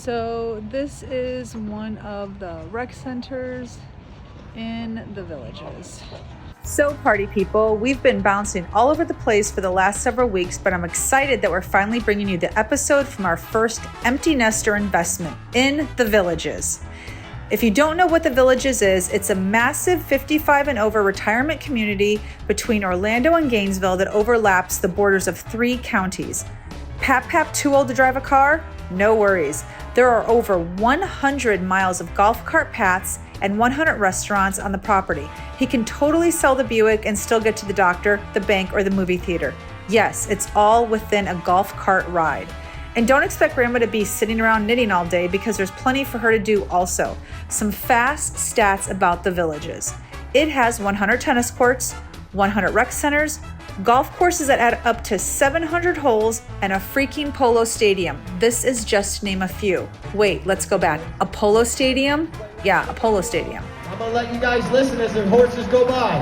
So this is one of the rec centers in the Villages. So party people, we've been bouncing all over the place for the last several weeks, but I'm excited that we're finally bringing you the episode from our first empty nester investment in the Villages. If you don't know what the Villages is, it's a massive 55 and over retirement community between Orlando and Gainesville that overlaps the borders of 3 counties. Pap too old to drive a car? No worries. There are over 100 miles of golf cart paths and 100 restaurants on the property. He can totally sell the Buick and still get to the doctor, the bank, or the movie theater. Yes, it's all within a golf cart ride. And don't expect Grandma to be sitting around knitting all day because there's plenty for her to do also. Some fast stats about the Villages. It has 100 tennis courts, 100 rec centers, golf courses that add up to 700 holes, and a freaking polo stadium. This is just to name a few. Wait, let's go back. A polo stadium? Yeah, a polo stadium. I'm gonna let you guys listen as the horses go by.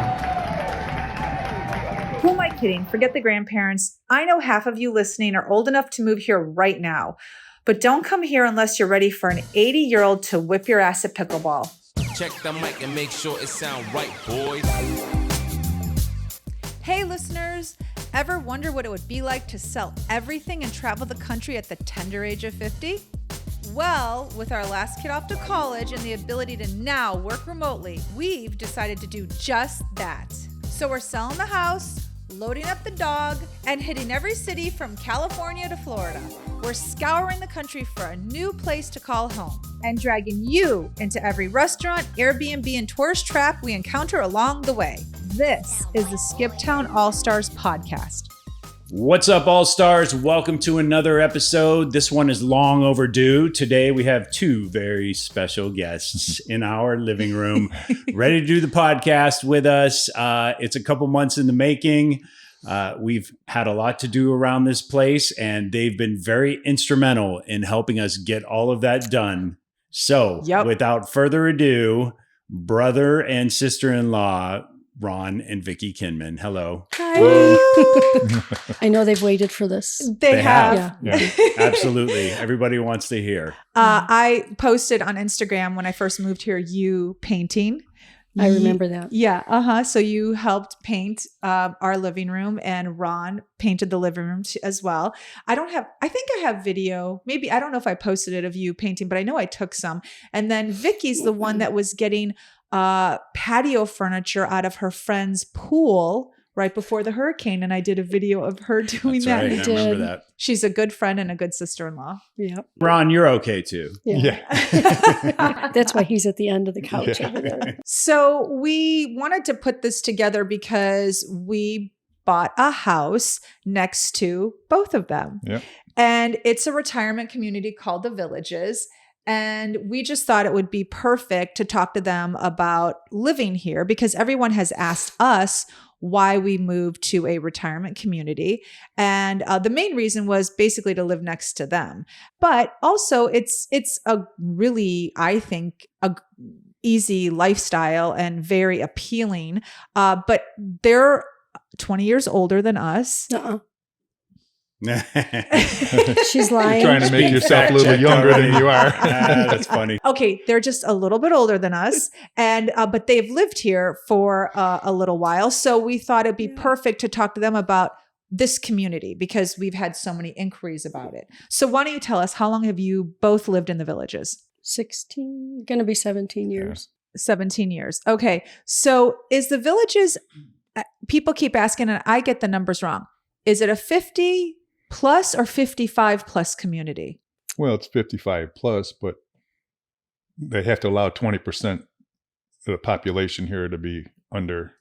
Who am I kidding? Forget the grandparents. I know half of you listening are old enough to move here right now. But don't come here unless you're ready for an 80-year-old to whip your ass at pickleball. Check the mic and make sure it sound right, boys. Hey listeners, ever wonder what it would be like to sell everything and travel the country at the tender age of 50? Well, with our last kid off to college and the ability to now work remotely, we've decided to do just that. So we're selling the house, loading up the dog, and hitting every city from California to Florida. We're scouring the country for a new place to call home and dragging you into every restaurant, Airbnb, and tourist trap we encounter along the way. This is the Skiptown All-Stars podcast. What's up, All-Stars? Welcome to another episode. This one is long overdue. Today we have 2 very special guests in our living room ready to do the podcast with us. It's a couple months in the making. We've had a lot to do around this place, and they've been very instrumental in helping us get all of that done. So without further ado, brother and sister-in-law, Ron and Vickie Kinman. Hello. Hi. I know they've waited for this. They have. Yeah, absolutely. Everybody wants to hear. I posted on Instagram when I first moved here, you painting. I remember that. Yeah. So you helped paint our living room, and Ron painted the living room as well. I think I have video. Maybe, I don't know if I posted it of you painting, but I know I took some. And then Vickie's the one that was getting patio furniture out of her friend's pool right before the hurricane. And I did a video of her doing that. Right. I remember that. She's a good friend and a good sister-in-law. Yep. Ron, you're okay too. Yeah. That's why he's at the end of the couch over there. So we wanted to put this together because we bought a house next to both of them. Yep. And it's a retirement community called the Villages. And we just thought it would be perfect to talk to them about living here because everyone has asked us why we moved to a retirement community. And the main reason was basically to live next to them. But also it's a really, I think, a easy lifestyle and very appealing. But they're 20 years older than us. She's lying. You're trying to make yourself a little younger than you are. That's funny. Okay, they're just a little bit older than us, and but they've lived here for a little while. So we thought it'd be perfect to talk to them about this community because we've had so many inquiries about it. So why don't you tell us, how long have you both lived in the Villages? 16, going to be 17 years. 17 years. Okay, so is the Villages? People keep asking, and I get the numbers wrong. Is it a 50 plus or 55 plus community? Well, it's 55 plus, but they have to allow 20% of the population here to be under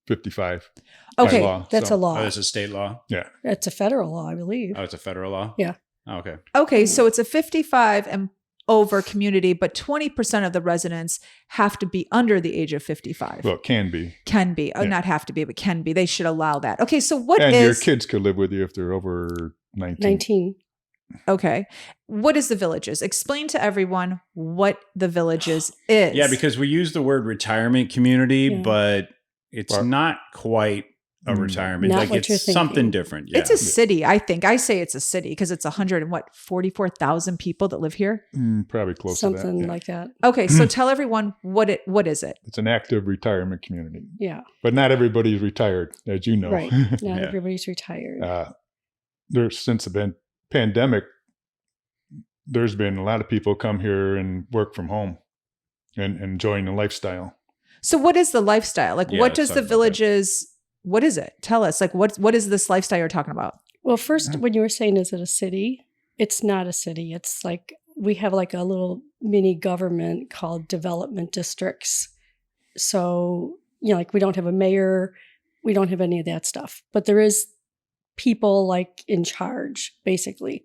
55 Okay, by law. That's a law. Oh, that's a state law? Yeah. It's a federal law, I believe. Oh, it's a federal law? Yeah. Oh, okay. Okay, so it's a 55 and over community, but 20% of the residents have to be under the age of 55. Well, it can be. Can be. Yeah. Not have to be, but can be. They should allow that. Okay, so what And is... your kids could live with you if they're over 19. 19. Okay. What is the Villages? Explain to everyone what the Villages is. Yeah, because we use the word retirement community, but it's not quite a retirement. Not Like what it's you're thinking. something different. Yeah. It's a city, I think. I say it's a city because it's 44,000 people that live here. Probably close Something to that. Yeah. like that. Okay, so tell everyone what is it? It's an active retirement community, Yeah. but not everybody's retired, as you know. Right. Not Yeah. everybody's retired. There's since the pandemic, there's been a lot of people come here and work from home and enjoying the lifestyle. So what is the lifestyle? Like Yeah, what let's does talk the about that. Villages, what is it? Tell us. Like what is this lifestyle you're talking about? Well, first, when you were saying, is it a city? It's not a city. It's like we have like a little mini government called development districts. So, like we don't have a mayor, we don't have any of that stuff, but there is people like in charge, basically.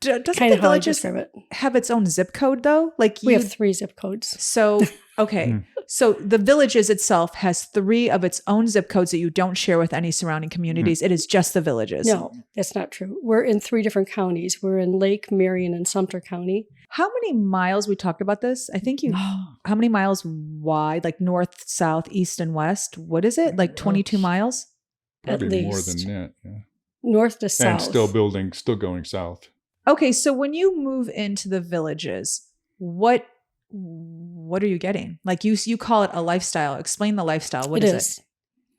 Doesn't Kind the of how I Villages describe it. have its own zip code though? Like We have 3 zip codes. So, okay. So the Villages itself has 3 of its own zip codes that you don't share with any surrounding communities. It is just the Villages. No, that's not true. We're in 3 different counties. We're in Lake, Marion, and Sumter County. How many miles, we talked about this? I think how many miles wide, like north, south, east, and west? What is it? Like 22 miles? Probably At more least. than that. Yeah. North to south. And still going south. Okay, so when you move into the Villages, what are you getting? Like you call it a lifestyle. Explain the lifestyle. What is it?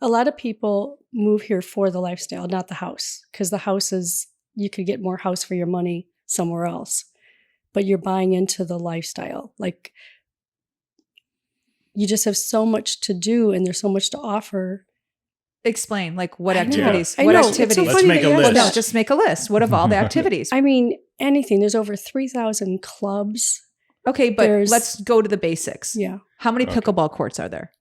A lot of people move here for the lifestyle, not the house, because the house is, you could get more house for your money somewhere else, but you're buying into the lifestyle. Like you just have so much to do and there's so much to offer. Explain, like what I know. activities? I What know. It's activities? so Let's funny make that a you asked list. Well, no, that. just make a list. What of all the activities? I mean, anything. There's over 3,000 clubs. Okay, but There's- let's go to the basics. Yeah. How many Okay. pickleball courts are there?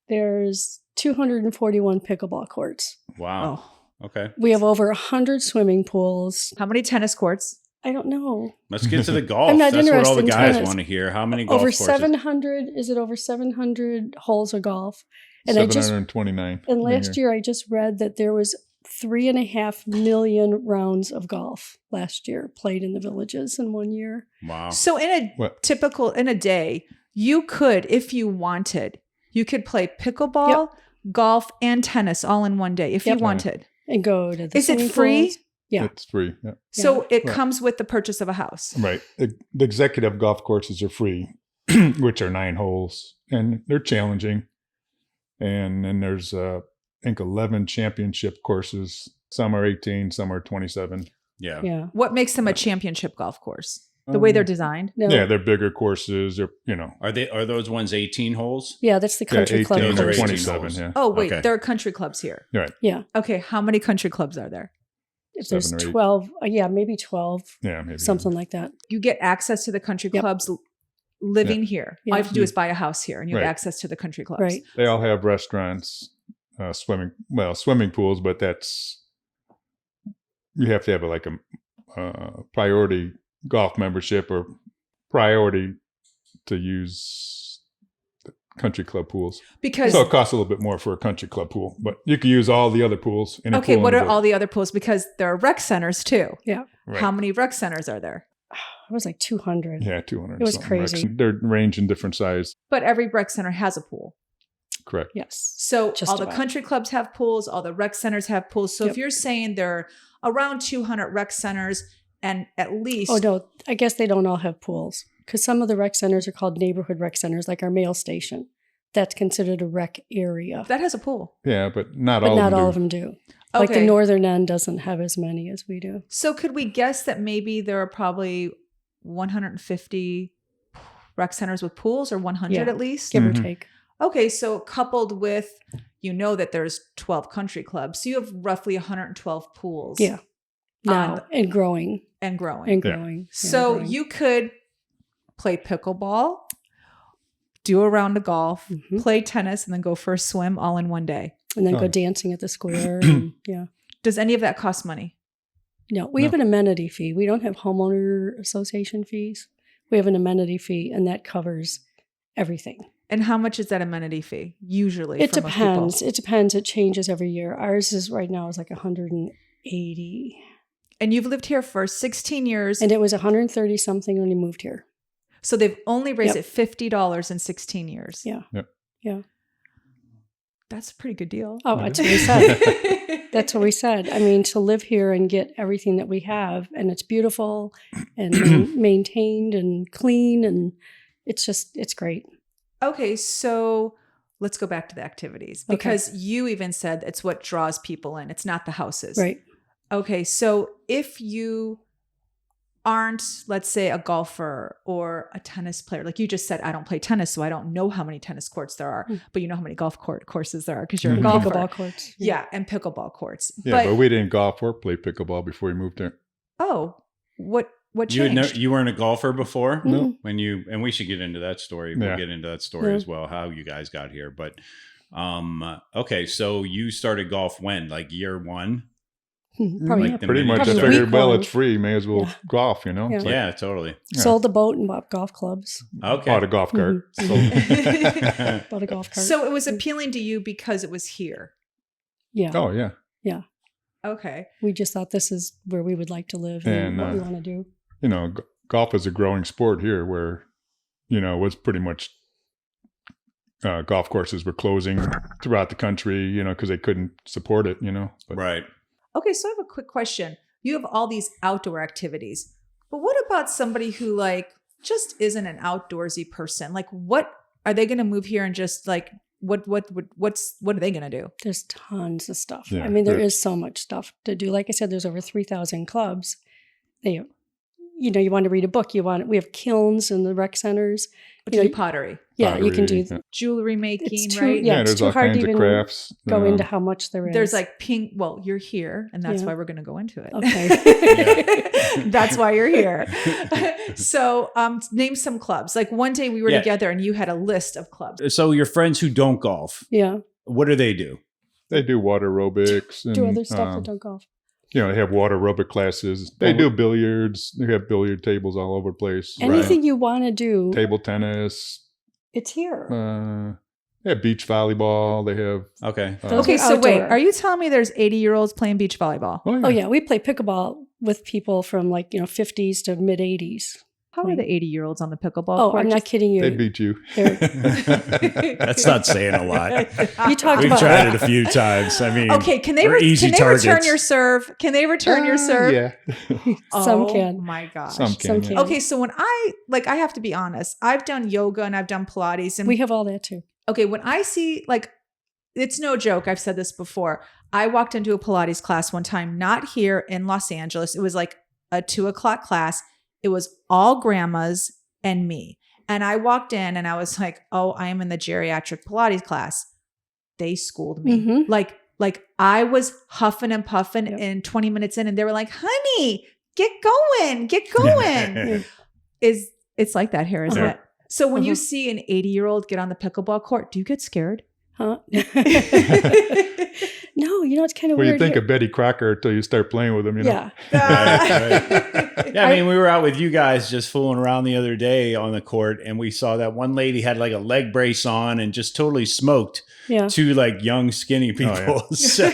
There's 241 pickleball courts. Wow. Oh. Okay. We have over 100 swimming pools. How many tennis courts? I don't know. Let's get to the golf. I'm not That's what all the interested in guys tennis. want to hear. How many golf Over courses? 700. Is it over 700 holes of golf? And 729. And last year I just read that there was 3.5 million rounds of golf last year played in the Villages in 1 year. Wow. So in a day, you could, if you wanted, you could play pickleball, golf, and tennis all in one day if you Yep. wanted. And go to the Is it swimming free? pools. Yeah. It's free. Yeah. So it Right. comes with the purchase of a house. Right. The executive golf courses are free, which are 9 holes, and they're challenging. And then there's, I think, 11 championship courses. Some are 18, some are 27. Yeah. Yeah. What makes them a championship golf course? The way they're designed? No. Yeah, they're bigger courses. They're, Are those ones 18 holes? Yeah, that's the country 18 club. Those are or course. 18 27. holes. Yeah. Oh, wait, Okay. there are country clubs here. Right. Yeah. Okay, how many country clubs are there? If there's 7 or 8. 12, maybe 12, Yeah, maybe. something like that. You get access to the country Yep. clubs living here. Yeah. All you have to do is buy a house here and you have Right. access to the country clubs. Right. They all have restaurants, swimming pools, but you have to have a priority golf membership or priority to use the country club pools. Because So it costs a little bit more for a country club pool, but you can use all the other pools in a okay, pool. what in are the- all the other pools? Because there are rec centers too. Yeah. Right. How many rec centers are there? It was like 200. Yeah, 200. It was something. crazy. They're ranging different size. But every rec center has a pool. Correct. Yes. So Just all the about. country clubs have pools, all the rec centers have pools. So if Yep. you're saying there are around 200 rec centers and at least Oh, no. I guess they don't all have pools because some of the rec centers are called neighborhood rec centers, like our mail station. That's considered a rec area. that has a pool. Yeah, but not But all not all of of them. them do. Like the Okay. northern end doesn't have as many as we do. So could we guess that maybe there are probably 150 rec centers with pools or 100 Yeah. at least? Give Mhm. or take. Okay, so coupled with, that there's 12 country clubs. So you have roughly 112 pools. Yeah. Now Um, and growing And growing. and Yeah. growing. Yeah, So growing. you could play pickleball, do a round of golf, Mhm. play tennis, and then go for a swim all in one day. and then Oh. go dancing at the square. And, yeah. Does any of that cost money? No, we have an amenity fee. We don't have homeowner association fees. We have an amenity fee, and that covers everything. And how much is that amenity fee usually? It for most people? depends. It depends. It changes every year. Ours is right now is like 180, And you've lived here for 16 years. and it was 130 something when we moved here. So they've only raised Yep. it $50 in 16 years. Yeah. Yep. Yeah. That's a pretty good deal. Oh, that's what we said. That's what we said. I mean, to live here and get everything that we have, and it's beautiful and maintained and clean, and it's great. Okay, so let's go back to the activities because you even said it's what draws people in. It's not the houses. Right. Okay, so if you aren't, let's say, a golfer or a tennis player, like you just said, I don't play tennis, so I don't know how many tennis courts there are, but you know how many golf courses there are because you're a golfer. Pickleball courts. Yeah, and pickleball courts. Yeah, but we didn't golf or play pickleball before we moved there. Oh, what changed? You weren't a golfer before? No. And we should get into that story. We'll get into that story as well, how you guys got here. But okay, so you started golf when? Like year one? Probably Like pretty much. I probably figured, week well, one. it's free. May as well golf, you know? Yeah. It's like, Yeah, totally. sold the boat and bought golf clubs. Okay. bought a golf cart. Bought a golf cart. So it was appealing to you because it was here. Yeah. Oh, yeah. Yeah. Okay. We just thought this is where we would like to live and what we want to do. You know, golf is a growing sport here where, you know, it was pretty much golf courses were closing throughout the country, you know, because they couldn't support it, you know. But, Right. Okay, so I have a quick question. You have all these outdoor activities, but what about somebody who like just isn't an outdoorsy person? Like, what are they going to move here and just like what are they going to do? There's tons of stuff. Yeah, I mean, there is so much stuff to do. Like I said, there's over 3,000 clubs. You know, you want to read a book. We have kilns in the rec centers. But you do pottery, Yeah, you can do jewelry making, it's too, right? Yeah, there's it's too all hard to kinds of even crafts. go into how much there is. There's like pink. Well, you're here, and that's why we're going to go into it. Okay. That's why you're here. So, name some clubs. Like one day we were together, and you had a list of clubs. So your friends who don't golf, Yeah. what do they do? They do water aerobics. And, Do other stuff that don't golf. You know, they have water aerobic classes. They do billiards. They have billiard tables all over the place. Anything you want to do, Table tennis. it's here. They have beach volleyball. They have. Okay. Okay, are so wait, outdoor. are you telling me there's 80-year-olds playing beach volleyball? Oh yeah, we play pickleball with people from like 50s to mid 80s. How are the 80-year-olds on the pickleball Oh, court? I'm not kidding you. They beat you. That's not saying a lot. You talked We've about tried it a few times. I mean, Okay, can they we're easy return targets. your serve? Can they return your serve? Yeah. Some can. Oh my gosh. Some can. can. Okay, so when I have to be honest, I've done yoga and I've done Pilates, and We have all that too. okay, when I see like, it's no joke. I've said this before. I walked into a Pilates class one time, not here in Los Angeles. It was like a 2:00 class. It was all grandmas and me. And I walked in and I was like, oh, I am in the geriatric Pilates class. They schooled me. Mhm. Like I was huffing and puffing and 20 minutes in and they were like, honey, get going. It's like that here, isn't it? So when you see an 80-year-old get on the pickleball court, do you get scared? Huh? No, it's kind of Well, weird. you think here. of Betty Crocker until you start playing with them, you know? Yeah. Yeah, I mean, we were out with you guys just fooling around the other day on the court, and we saw that one lady had like a leg brace on and just totally smoked Yeah. two like young, skinny people. yeah. So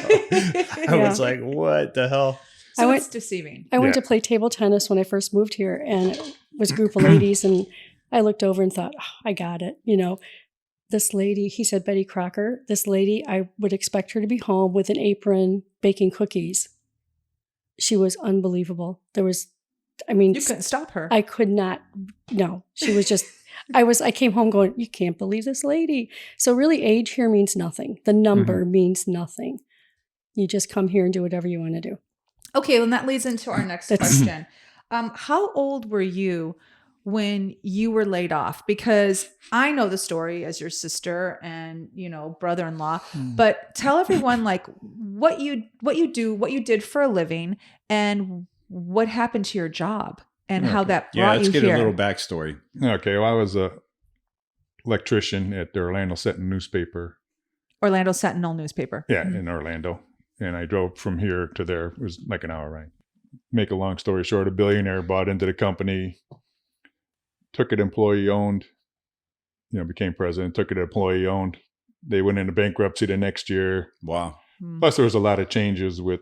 I was like, what the hell? So I it's deceiving. I went to play table tennis when I first moved here, and it was a group of ladies, and I looked over and thought, oh, I got it. This lady, he said Betty Crocker, this lady, I would expect her to be home with an apron baking cookies. She was unbelievable. You couldn't stop her. I could not, no, she was just, I came home going, you can't believe this lady. So really age here means nothing. The number means nothing. You just come here and do whatever you want to do. Okay, well, that leads into our next question. How old were you when you were laid off? Because I know the story as your sister and, brother-in-law, but tell everyone like what you do, what you did for a living and what happened to your job and how that brought you here. Let's get a little backstory. Okay, well, I was a electrician at the Orlando Sentinel newspaper. Orlando Sentinel newspaper. Yeah, in Orlando. And I drove from here to there. It was like an hour ride. Make a long story short, a billionaire bought into the company, took it employee owned, became president, took it employee owned. They went into bankruptcy the next year. Wow. Plus, there was a lot of changes with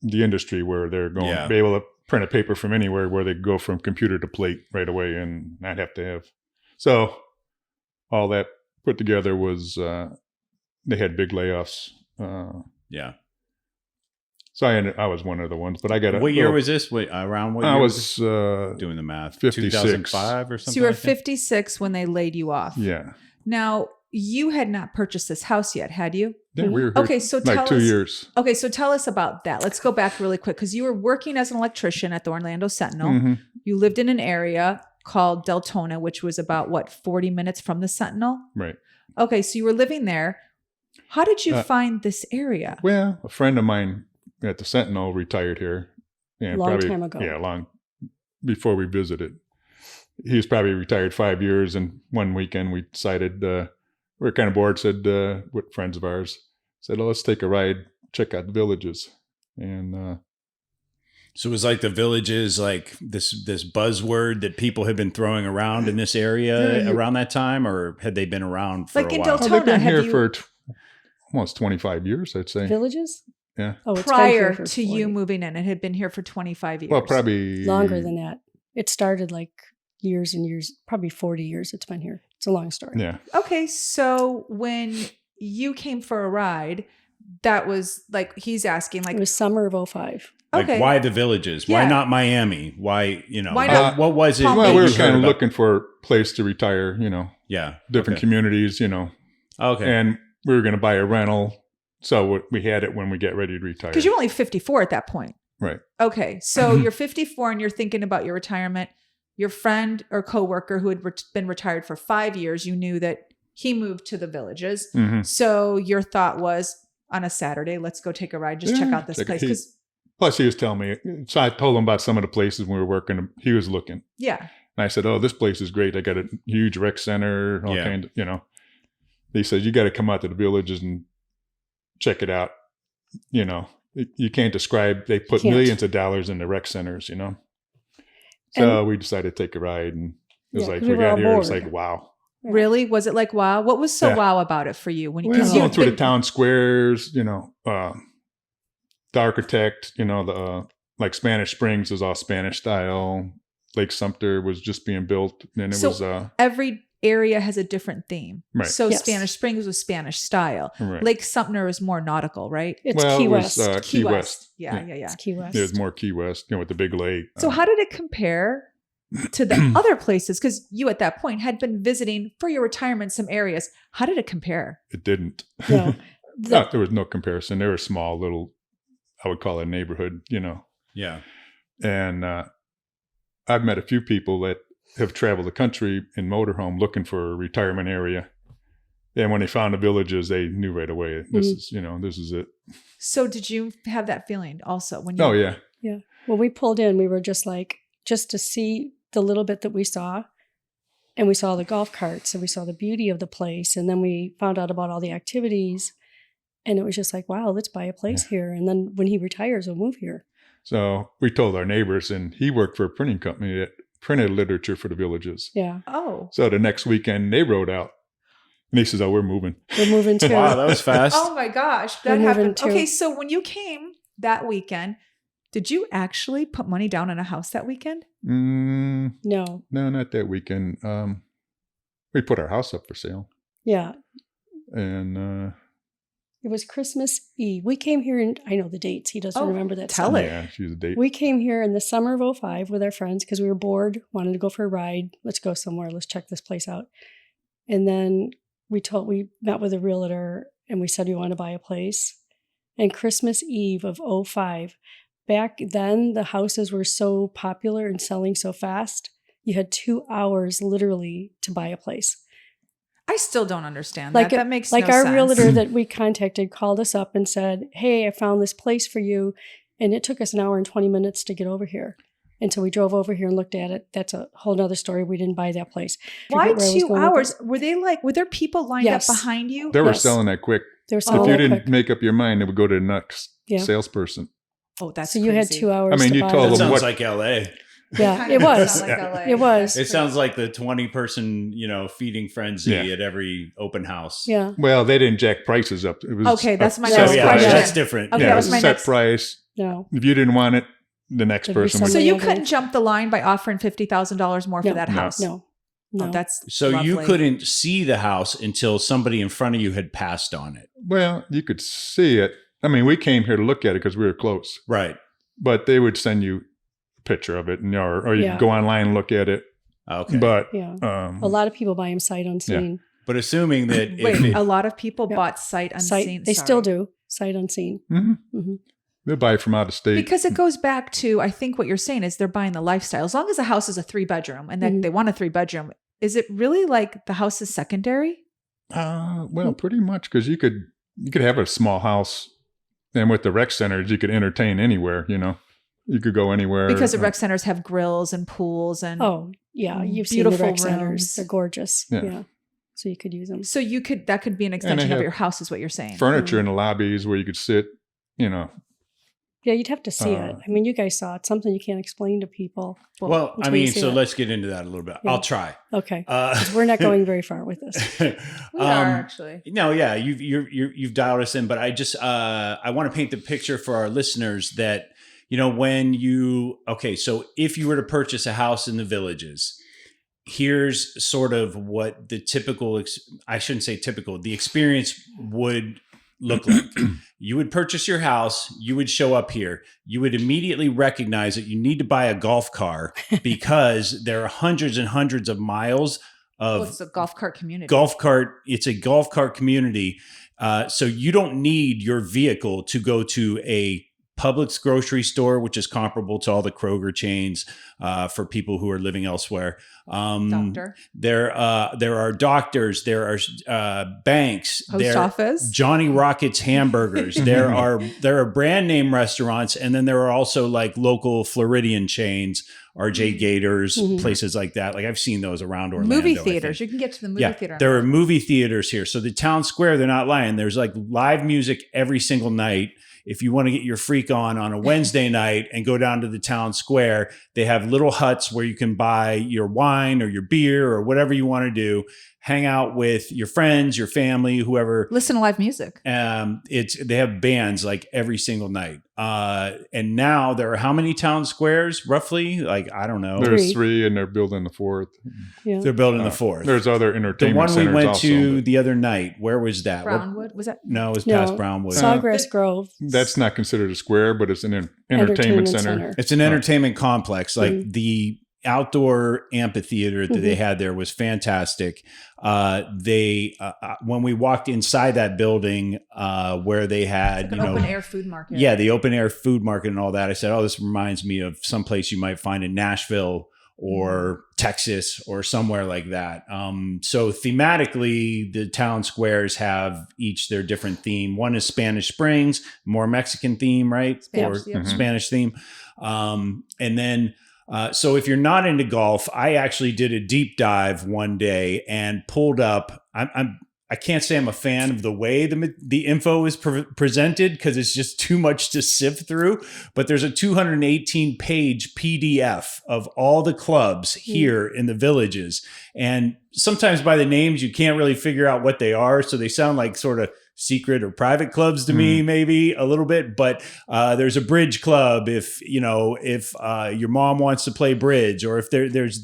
the industry where they're going to be able to print a paper from anywhere, where they go from computer to plate right away and not have to have. So all that put together was they had big layoffs. Yeah. So I was one of the ones, but I got What year was this? Around what year? I was doing the math. 56. 2005 or something. So you were like that? 56 when they laid you off. Yeah. Now, you had not purchased this house yet, had you? Yeah, we were here Okay, so like tell 2 us. years. Okay, so tell us about that. Let's go back really quick because you were working as an electrician at the Orlando Sentinel. Mm-hmm. You lived in an area called Deltona, which was about 40 minutes from the Sentinel? Right. Okay, so you were living there. How did you find this area? Well, a friend of mine at the Sentinel retired here. And Long time ago. Yeah, long before we visited. He was probably retired 5 years. And one weekend we decided, we were kind of bored, said, with friends of ours, said, let's take a ride, check out the villages. And So it was like the villages, like this buzzword that people had been throwing around in this area around that time, or had they been around for Like a in while? Deltona, they've been have here you- for almost 25 years, I'd say. Villages? Yeah. Oh, it's been here prior for to 40. you moving in? It had been here for 25 years. Well, probably Longer than that. It started like years and years, probably 40 years it's been here. It's a long story. Yeah. Okay, so when you came for a ride, that was like, he's asking, like, It was summer of 05. Like, okay. why the villages? Why Yeah. not Miami? Why, Why not what was it? Palm that Well, we were you heard kind of about? looking for a place to retire, Yeah. different okay. communities, Okay. and we were going to buy a rental. So we had it when we get ready to retire. Because you're only 54 at that point. Right. Okay, so you're 54 and you're thinking about your retirement. Your friend or coworker who had been retired for 5 years, you knew that he moved to the villages. Mm-hmm. So your thought was, on a Saturday, let's go take a ride, just check out this place. Because Plus, he was telling me. So I told him about some of the places we were working. He was looking. yeah, And I said, "Oh, this place is great. I got a huge rec center, all Yeah. kind of, He says, you got to come out to the villages and check it out. You can't describe. They put Can't. millions of dollars into rec centers, So we decided to take a ride, and it was Yeah, like 'cause we we were got all here. It was bored. like wow. Yeah. really? Was it like wow? What was so Yeah. wow about it for you? When Well, because going you've through the been- town squares, the architect, like Spanish Springs is all Spanish style. Lake Sumter was just being built, and it So- was every area has a different theme. Right. So Yes. Spanish Springs was Spanish style. right. Lake Sumter is more nautical, right? It's well, Key it was West. Key West. Yeah. It's Key West. There's more Key West, with the big lake. So how did it compare to the other places? Because you at that point had been visiting for your retirement some areas. How did it compare? It didn't. No. No, there was no comparison. They were small little, I would call it a neighborhood, Yeah. And I've met a few people that have traveled the country in motorhome looking for a retirement area. And when they found the villages, they knew right away, this is it. So did you have that feeling also when you? Oh, yeah. Yeah. When we pulled in, we were just to see the little bit that we saw. And we saw the golf carts and we saw the beauty of the place. And then we found out about all the activities. And it was just like, wow, let's buy a place here. And then when he retires, we'll move here. So we told our neighbors, and he worked for a printing company that printed literature for the villages. Yeah. Oh. So the next weekend they wrote out, and he says, "Oh, we're moving." We're moving too. Wow, that was fast. Oh my gosh, We're that moving happened. too. Okay, so when you came that weekend, did you actually put money down on a house that weekend? No, No. not that weekend. We put our house up for sale, Yeah. and It was Christmas Eve. We came here, and I know the dates. He doesn't Oh, remember that. tell stuff. it. yeah, she was a date. We came here in the summer of 05 with our friends because we were bored, wanted to go for a ride. Let's go somewhere. Let's check this place out. And then we met with a realtor and we said we want to buy a place. And Christmas Eve of 05, back then the houses were so popular and selling so fast. You had 2 hours literally to buy a place. I still don't understand Like that. That makes like no our sense. realtor that we contacted called us up and said, "Hey, I found this place for you," and it took us an hour and 20 minutes to get over here. And so we drove over here and looked at it. That's a whole nother story. We didn't buy that place. Why Forget where I was 2 going with hours? this. Were there people lined Yes. up behind you? They were Yes. selling that quick. They were If selling you it didn't quick. make up your mind, it would go to the next Yeah. salesperson. Oh, that's So you had crazy. 2 hours. I mean, to you buy told it. That them sounds what- like LA. Yeah, Kind it of was. sound like LA. It was. That's It sounds like the 20-person, feeding frenzy Yeah. at every open house. Yeah. Well, they didn't jack prices up. It was Okay, that's my So, next yeah, question. that's different. Okay, yeah, that it was was my a set next. price. No. If you didn't want it, the next There'd be person would. So somebody you else. couldn't jump the line by offering $50,000 more for No. that No. house. No. No. Oh, that's So you lovely. couldn't see the house until somebody in front of you had passed on it. Well, you could see it. I mean, we came here to look at it because we were close, Right. but they would send you a picture of it, and or you Yeah. could go online and look at it. Okay. But Yeah. A lot of people buy them sight unseen. But assuming that Wait, a lot of people bought sight unseen. They still do sight unseen. they'll buy it from out of state. Because it goes back to, I think what you're saying is they're buying the lifestyle. As long as the house is a 3-bedroom and that they want a 3-bedroom, is it really like the house is secondary? Well, pretty much, because you could have a small house, and with the rec centers, you could entertain anywhere. You could go anywhere. Because the rec centers have grills and pools and Oh, yeah. You've seen the beautiful rec centers. rooms. They're gorgeous. Yeah. Yeah. So you could use them. So that could be an extension of have your house is what you're saying. furniture in the lobbies where you could sit. Yeah, you'd have to see it. I mean, you guys saw it. Something you can't explain to people. well, I until mean, you see so it. let's get into that a little bit. Yeah. I'll try. Okay. 'Cause we're not going very far with this. We are actually. No, yeah, you've dialed us in, but I just I want to paint the picture for our listeners that so if you were to purchase a house in the Villages, here's sort of what the typical I shouldn't say typical, the experience would look like. You would purchase your house, you would show up here, you would immediately recognize that you need to buy a golf car because there are hundreds and hundreds of miles of It's a golf cart community. It's a golf cart community. So you don't need your vehicle to go to a Publix grocery store, which is comparable to all the Kroger chains for people who are living elsewhere. Doctor. There are doctors. There are banks. Post office. Johnny Rockets hamburgers. there are brand name restaurants, and then there are also like local Floridian chains, RJ Gators, places like that. Like I've seen those around Orlando. Movie theaters. You can get to the movie theater. There are movie theaters here. So the town square, they're not lying. There's like live music every single night. If you want to get your freak on a Wednesday night and go down to the town square, they have little huts where you can buy your wine or your beer or whatever you want to do. Hang out with your friends, your family, whoever. Listen to live music. They have bands like every single night. And now there are how many town squares roughly? Like, I don't know. There's 3 and they're building the 4th. Yeah. They're building the 4th. There's other The entertainment one we centers went also, to but the other night, where was that? Brownwood? Was that? No, it was past Brownwood. Sawgrass Grove. that's not considered a square, but it's an entertainment center. It's an entertainment complex. Like the outdoor amphitheater that they had there was fantastic. When we walked inside that building, where they had, Like an open air food market. Yeah, the open air food market and all that. I said, oh, this reminds me of someplace you might find in Nashville or Texas or somewhere like that. So thematically, the town squares have each their different theme. One is Spanish Springs, more Mexican theme, right? Spanish theme. And then, so if you're not into golf, I actually did a deep dive one day and pulled up. I can't say I'm a fan of the way the info is presented because it's just too much to sift through. But there's a 218-page PDF of all the clubs here in the Villages. And sometimes by the names, you can't really figure out what they are. So they sound like sort of secret or private clubs to me, maybe a little bit, but there's a bridge club if your mom wants to play bridge, or if there's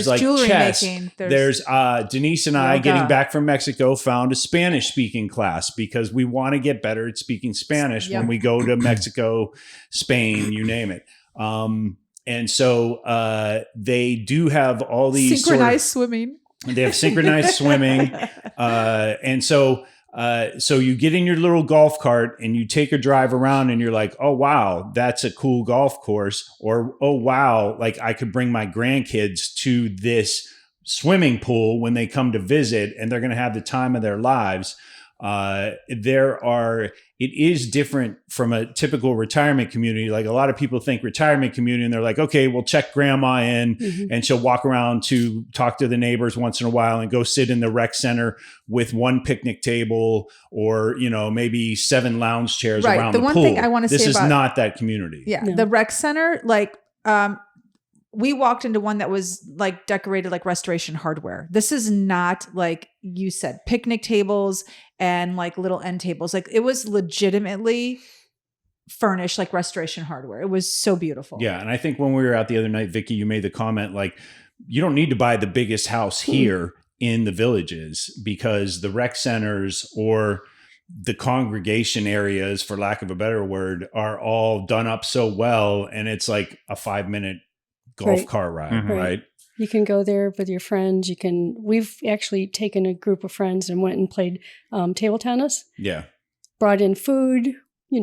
like jewelry chess. making. There's Denise and I yoga. getting back from Mexico found a Spanish speaking class because we want to get better at speaking Spanish when we go to Mexico, Spain, you name it. And so they do have all these synchronized swimming. They have synchronized swimming, and so you get in your little golf cart and you take a drive around and you're like, oh, wow, that's a cool golf course. Or, oh, wow, like I could bring my grandkids to this swimming pool when they come to visit and they're going to have the time of their lives. It is different from a typical retirement community. Like a lot of people think retirement community and they're like, okay, we'll check grandma in and she'll walk around to talk to the neighbors once in a while and go sit in the rec center with one picnic table or, maybe 7 lounge chairs around the pool. The one thing I want to say this is about, not that community. Yeah. No. The rec center, like, we walked into one that was like decorated like Restoration Hardware. This is not like you said, picnic tables and like little end tables. Like it was legitimately furnished like Restoration Hardware. It was so beautiful. Yeah. And I think when we were out the other night, Vickie, you made the comment like you don't need to buy the biggest house here in the villages, because the rec centers or the congregation areas, for lack of a better word, are all done up so well. And it's like a 5-minute golf cart ride, right? You can go there with your friends. We've actually taken a group of friends and went and played table tennis. Yeah. Brought in food,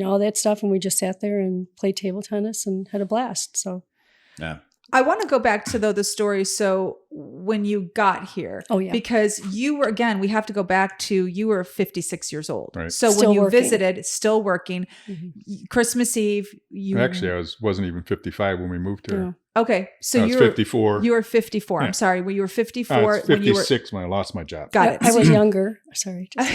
all that stuff. And we just sat there and played table tennis and had a blast. So, yeah. I want to go back to the story. So when you got here, because you were, again, we have to go back to, you were 56 years old. Right. So Still when you working. visited, still working, Christmas Eve, Actually, I wasn't even 55 when we moved here. Yeah. Okay. So I was 54. You were 54. Yeah. I'm sorry. When you were 54, I was when you were 56 when I lost my job. Got it. I was younger. Sorry. So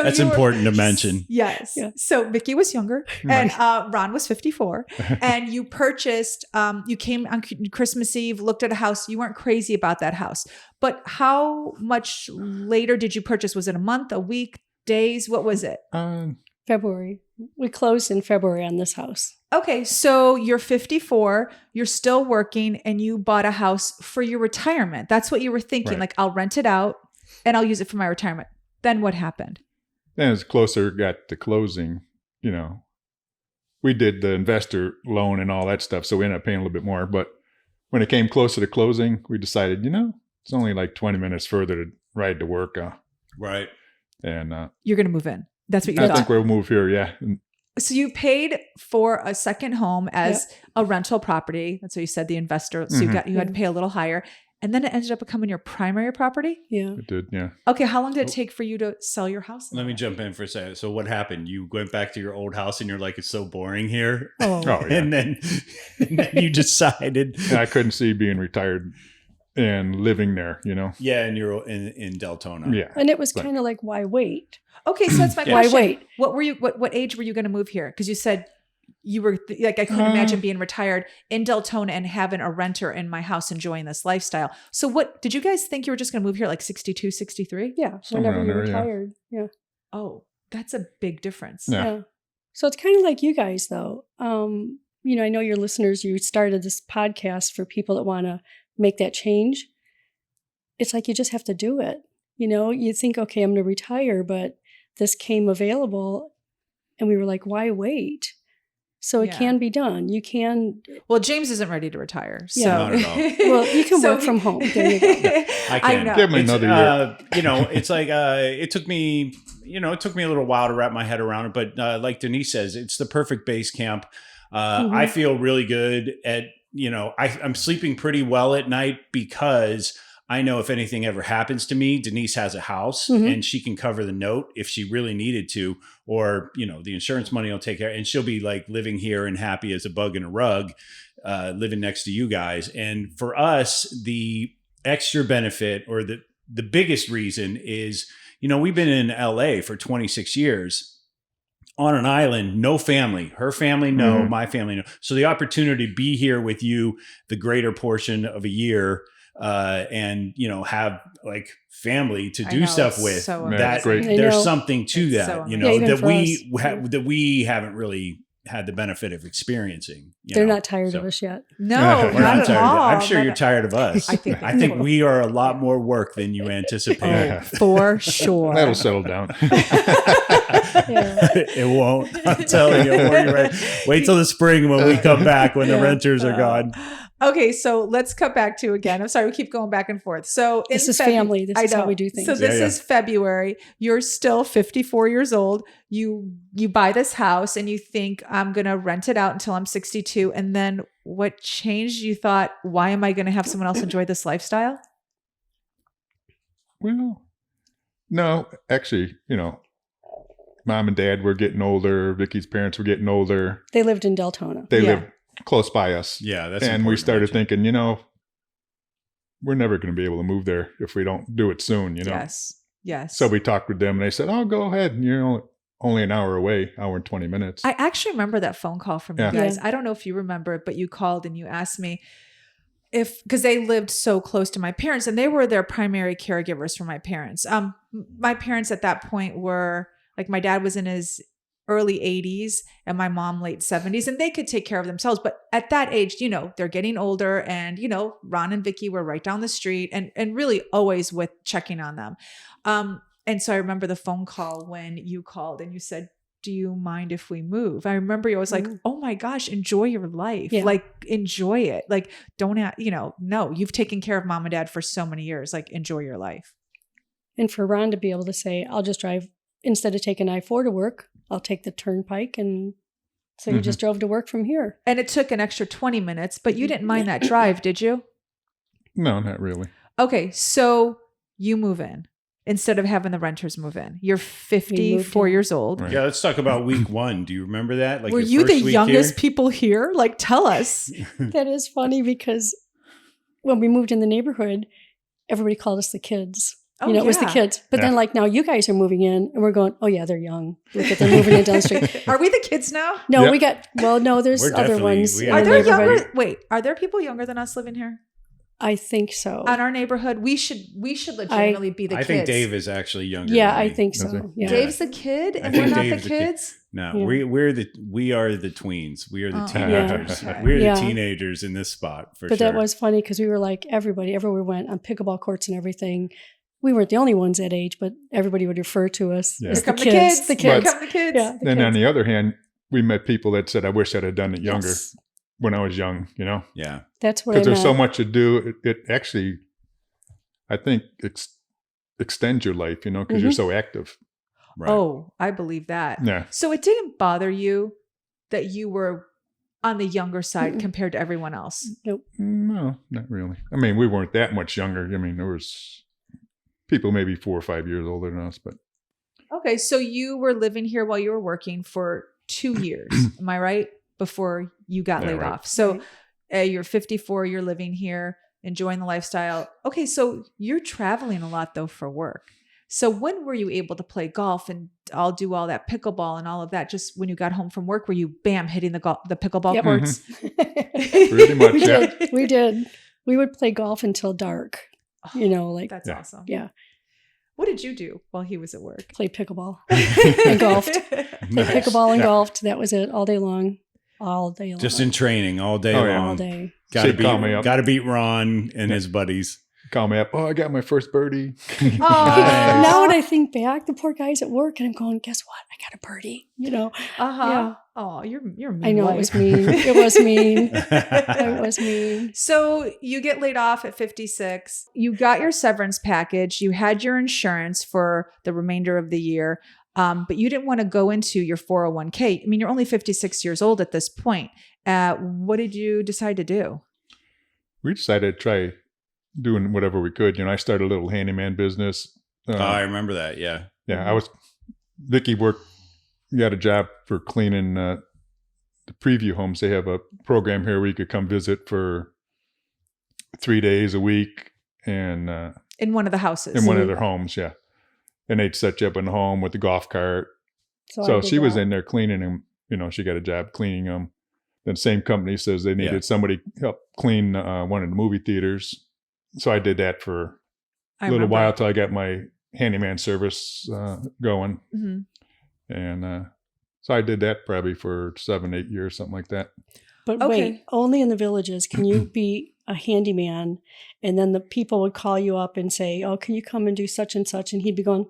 That's you were- important to mention. Yes. Yeah. So Vickie was younger and Ron was 54 and you purchased, you came on Christmas Eve, looked at a house. You weren't crazy about that house, but how much later did you purchase? Was it a month, a week, days? What was it? February. We closed in February on this house. Okay. So you're 54, you're still working and you bought a house for your retirement. That's what you were thinking. Right. Like, I'll rent it out and I'll use it for my retirement. Then what happened? Then as closer got to closing, we did the investor loan and all that stuff. So we ended up paying a little bit more. But when it came closer to closing, we decided, it's only like 20 minutes further to ride to work. Right. And You're going to move in. That's what you I thought. think we'll move here. Yeah. And So you paid for a second home as a rental property. That's what you said, the investor. So you had to pay a little higher. And then it ended up becoming your primary property? Yeah. it did. Yeah. Okay. How long did it take for you to sell your house? Let me jump in for a second. So what happened? You went back to your old house and you're like, it's so boring here. Oh, Oh, yeah. And then you decided. And I couldn't see being retired and living there, Yeah. And you're in Deltona. Yeah. and it was But- kind of like, why wait? Okay. So that's my Yeah. Why question. wait? What were you, what age were you going to move here? Because you said you were like, I couldn't imagine being retired in Deltona and having a renter in my house enjoying this lifestyle. So what, did you guys think you were just going to move here like 62, 63? Yeah. Somewhere Whenever around you there, yeah. retired. Yeah. Oh, that's a big difference. Yeah. So it's kind of like you guys, though. I know your listeners, you started this podcast for people that want to make that change. It's like you just have to do it. You think, okay, I'm going to retire, but this came available and we were like, why wait? So it Yeah. can be done. You can. Well, James isn't ready to retire. So. Yeah. Not at all. Well, you can work from home. There you go. I I can. know. Give me It's, another year. It's like it took me a little while to wrap my head around it, but like Denise says, it's the perfect base camp. I feel really good at I'm sleeping pretty well at night because I know if anything ever happens to me, Denise has a house and she can cover the note if she really needed to, or, the insurance money will take care, and she'll be like living here and happy as a bug in a rug, living next to you guys. And for us, the extra benefit or the biggest reason is, we've been in LA for 26 years on an island, no family, her family, no, my family, no. So the opportunity to be here with you, the greater portion of a year, and have like family to I do know, stuff it's with so that. amazing. I There's know. something to It's that, so amazing. Yeah, even that for us. that we haven't really had the benefit of experiencing. They're not tired of us yet. No, We're not not at tired of all. that. I'm sure Not you're at- tired of us. I think they I think will. we are a lot more work than you anticipate. Oh, for sure. That'll settle down. It won't. I'm telling you. Wait till the spring when we come back when the renters are gone. Okay, so let's cut back to again. I'm sorry, we keep going back and forth. So This in is family. This I is how know. we do things. So this Yeah. is February. You're still 54 years old. You buy this house and you think, I'm going to rent it out until I'm 62. And then what changed? You thought, why am I going to have someone else enjoy this lifestyle? Well, no, actually, mom and dad were getting older. Vickie's parents were getting older. They lived in Deltona. They Yeah. lived close by us. Yeah, that's And we important to started mention. thinking, we're never going to be able to move there if we don't do it soon, Yes. Yes. So we talked with them and they said, oh, go ahead. You're only an hour away, hour and 20 minutes. I actually remember that phone call from Yeah. you guys. Yeah. I don't know if you remember it, but you called and you asked me because they lived so close to my parents and they were their primary caregivers for my parents. My parents at that point were like, my dad was in his early 80s and my mom late 70s, and they could take care of themselves. But at that age, you know, they're getting older, and, you know, Ron and Vickie were right down the street and really always with checking on them. And so I remember the phone call when you called and you said, do you mind if we move? I remember you was like, oh my gosh, enjoy your life. Yeah. Like, enjoy it. Like, don't, no, you've taken care of mom and dad for so many years. Like, enjoy your life. And for Ron to be able to say, I'll just drive, instead of taking I-4 to work, I'll take the turnpike. And so you just drove to work from here. And it took an extra 20 minutes, but you didn't mind that drive, did you? No, not really. Okay. So you move in instead of having the renters move in. You're 54 years old. Right. Yeah, let's talk about week 1. Do you remember that? Like, were your you first the week youngest here? people here? Like, tell us. That is funny because when we moved in the neighborhood, everybody called us the kids. Oh, it was the yeah. kids. But then, like, now you guys are moving in, and we're going, oh, yeah, they're young. Look at them moving in down the street. Are we the kids now? No, Yep. there's We're other definitely- ones. we in have Are the there neighborhood. younger? Wait, are there people younger than us living here? I think so. On our neighborhood, we should legitimately be the I kids. think Dave is actually younger. Yeah, than I me. think Is it? so. Yeah. Dave's the kid, I and think we're not Dave's the the kid. kids. No, Yeah. we are the tweens. We are the Oh. teenagers. Yeah. We're Yeah. the teenagers in this spot for But sure. that was funny because we were like, everywhere we went on pickleball courts and everything. We weren't the only ones that age, but everybody would refer to us Yeah. as Here come the kids. The Here kids. come the kids. Yeah. Then on the other hand, we met people that said, I wish I'd have done it younger Yes. when I was young, you know? Yeah. That's what I Because there's so meant. much to do. It actually, I think, extends your life, you know, because you're so active. Right. Oh, I believe that. Yeah. So it didn't bother you that you were on the younger side Mm-mm. compared to everyone else? Nope. No, not really. I mean, we weren't that much younger. I mean, there was people maybe 4 or 5 years older than us, but Okay, so you were living here while you were working for 2 years. Am I right? Before you got Yeah, laid right. off. So you're 54, you're living here, enjoying the lifestyle. Okay, so you're traveling a lot though for work. So when were you able to play golf and I'll do all that pickleball and all of that? Just when you got home from work, were you bam hitting the pickleball Yep. courts? pretty much, we yeah. did. We did. We would play golf until dark. You know, like That's Yeah. awesome. yeah, What did you do while he was at work? play pickleball and golfed. Play Nice. pickleball and Yeah. golfed. That was it all day long. All day long. Just in training all day Oh, yeah. all long. day. Gotta She'd call me up. beat Ron and his buddies. Call me up. Oh, I got my first birdie. Aw. Now when I think back, the poor guy's at work, and I'm going, guess what? I got a birdie. You know. Uh-huh. Yeah. Oh, you're a mean I know wife. it was mean. It was mean. It was mean. So you get laid off at 56. You got your severance package. You had your insurance for the remainder of the year, but you didn't want to go into your 401k. I mean, you're only 56 years old at this point. What did you decide to do? We decided to try doing whatever we could. You know, I started a little handyman business. I remember that. Yeah. Yeah, Vickie got a job for cleaning the preview homes. They have a program here where you could come visit for 3 days a week and In one of the houses. in one of their homes, yeah. And they'd set you up in the home with the golf cart. I So did she was that. in there cleaning them. You know, she got a job cleaning them. Then same company says they needed Yeah. somebody help clean one of the movie theaters. So I did that for I a little remember. while till I got my handyman service going. Mhm. And so I did that probably for 7-8 years, something like that. But Okay. wait, only in the villages can you be a handyman, and then the people would call you up and say, "Oh, can you come and do such and such?" And he'd be going,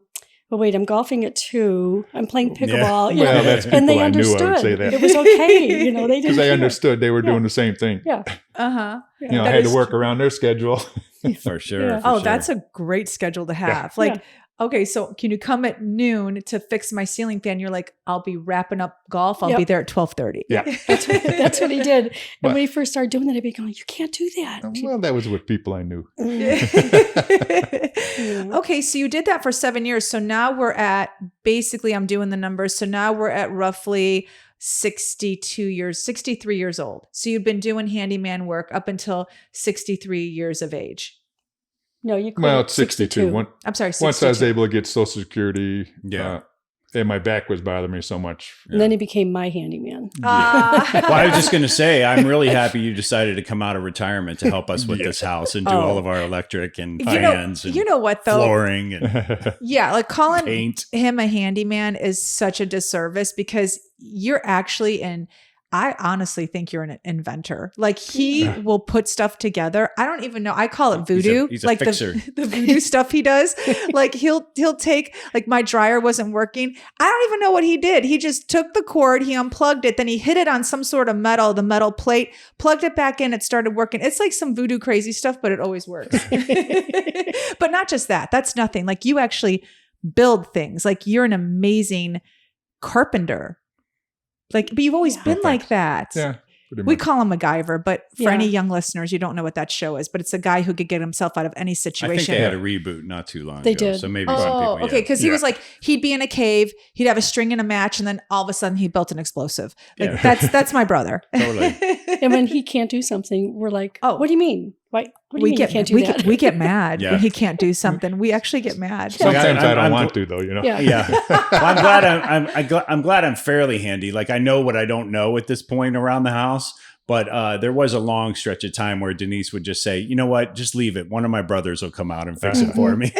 "Well, wait, I'm golfing at 2. I'm playing pickleball." You Well, know? that's And they people I knew I would understood. say that. It was okay. You know, they didn't Because I care. understood they were Yeah. doing the same thing. Yeah. Uh-huh. You know, I That had to is work true. around their schedule. For sure. Yeah. for Oh, sure. that's a great schedule to have. Yeah. Like, okay, so can you come at noon to fix my ceiling fan? You're like, I'll be wrapping up golf. I'll Yep. be there at 12:30. Yeah. That's what he did. And But- when he first started doing that, I'd be going, "You can't do that." Well, that was with people I knew. Okay, so you did that for 7 years. So now we're at, basically, I'm doing the numbers. So now we're at roughly 63 years old. So you've been doing handyman work up until 63 years of age. No, you quit Well, at it's 62. One, I'm sorry, Once I was 62. able to get Social Security, Yeah. And my back was bothering me so much. And then he became my handyman. Well, I was just going to say, I'm really happy you decided to come out of retirement to help us with this house and do all of our electric and fans and you know what though? flooring and Yeah, like calling paint. him a handyman is such a disservice because you're actually I honestly think you're an inventor. Like he will put stuff together. I don't even know. I call it voodoo. He's a like fixer. the voodoo stuff he does. Like he'll take, like my dryer wasn't working. I don't even know what he did. He just took the cord, he unplugged it, then he hit it on some sort of metal, the metal plate, plugged it back in, it started working. It's like some voodoo crazy stuff, but it always works. But not just that. That's nothing. Like you actually build things. Like you're an amazing carpenter. Like, but you've always been like that. Yeah. We call him MacGyver, but for Yeah. any young listeners, you don't know what that show is, but it's a guy who could get himself out of any I situation. think they had a reboot not too long They ago. did. So maybe some Oh, people. okay. Because he was like, he'd be in a cave, he'd have a string and a match, and then all of a sudden he built an explosive. Like that's my brother. Totally. And when he can't do something, we're like, Oh. what do you mean? What do you mean you can't do that? we get mad Yeah. when he can't do something. We actually get mad. Sometimes I don't I'm- want to, though, you know? Yeah. Yeah. Well, I'm glad I'm glad I'm fairly handy. Like I know what I don't know at this point around the house. But there was a long stretch of time where Denise would just say, you know what, just leave it. One of my brothers will come out and fix it for me.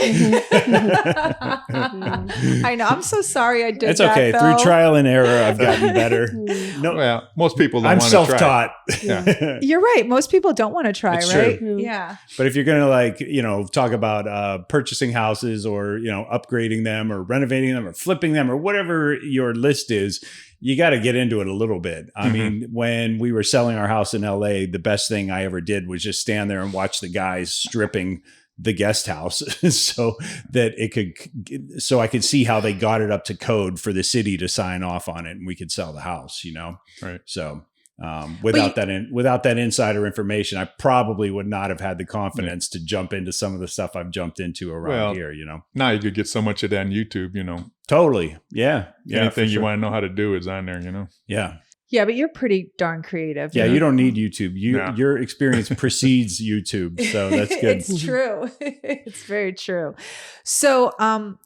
I know. I'm so sorry I did It's that. okay. though. Through trial and error, I've gotten better. No, Well, most people don't I'm want to try. self-taught. Yeah. You're right. Most people don't want to try, It's right? true. Yeah. But if you're going to talk about purchasing houses or, upgrading them or renovating them or flipping them or whatever your list is, you got to get into it a little bit. I mean, when we were selling our house in LA, the best thing I ever did was just stand there and watch the guys stripping the guest house so I could see how they got it up to code for the city to sign off on it and we could sell the house, Right. So without that insider information, I probably would not have had the confidence to jump into some of the stuff I've jumped into around here, Now you could get so much of that on YouTube, Totally. Yeah. Anything for you sure. want to know how to do is on there, Yeah. Yeah, but you're pretty darn creative. Yeah. You don't need YouTube. No. Your experience precedes YouTube. So that's good. It's true. It's very true. So, all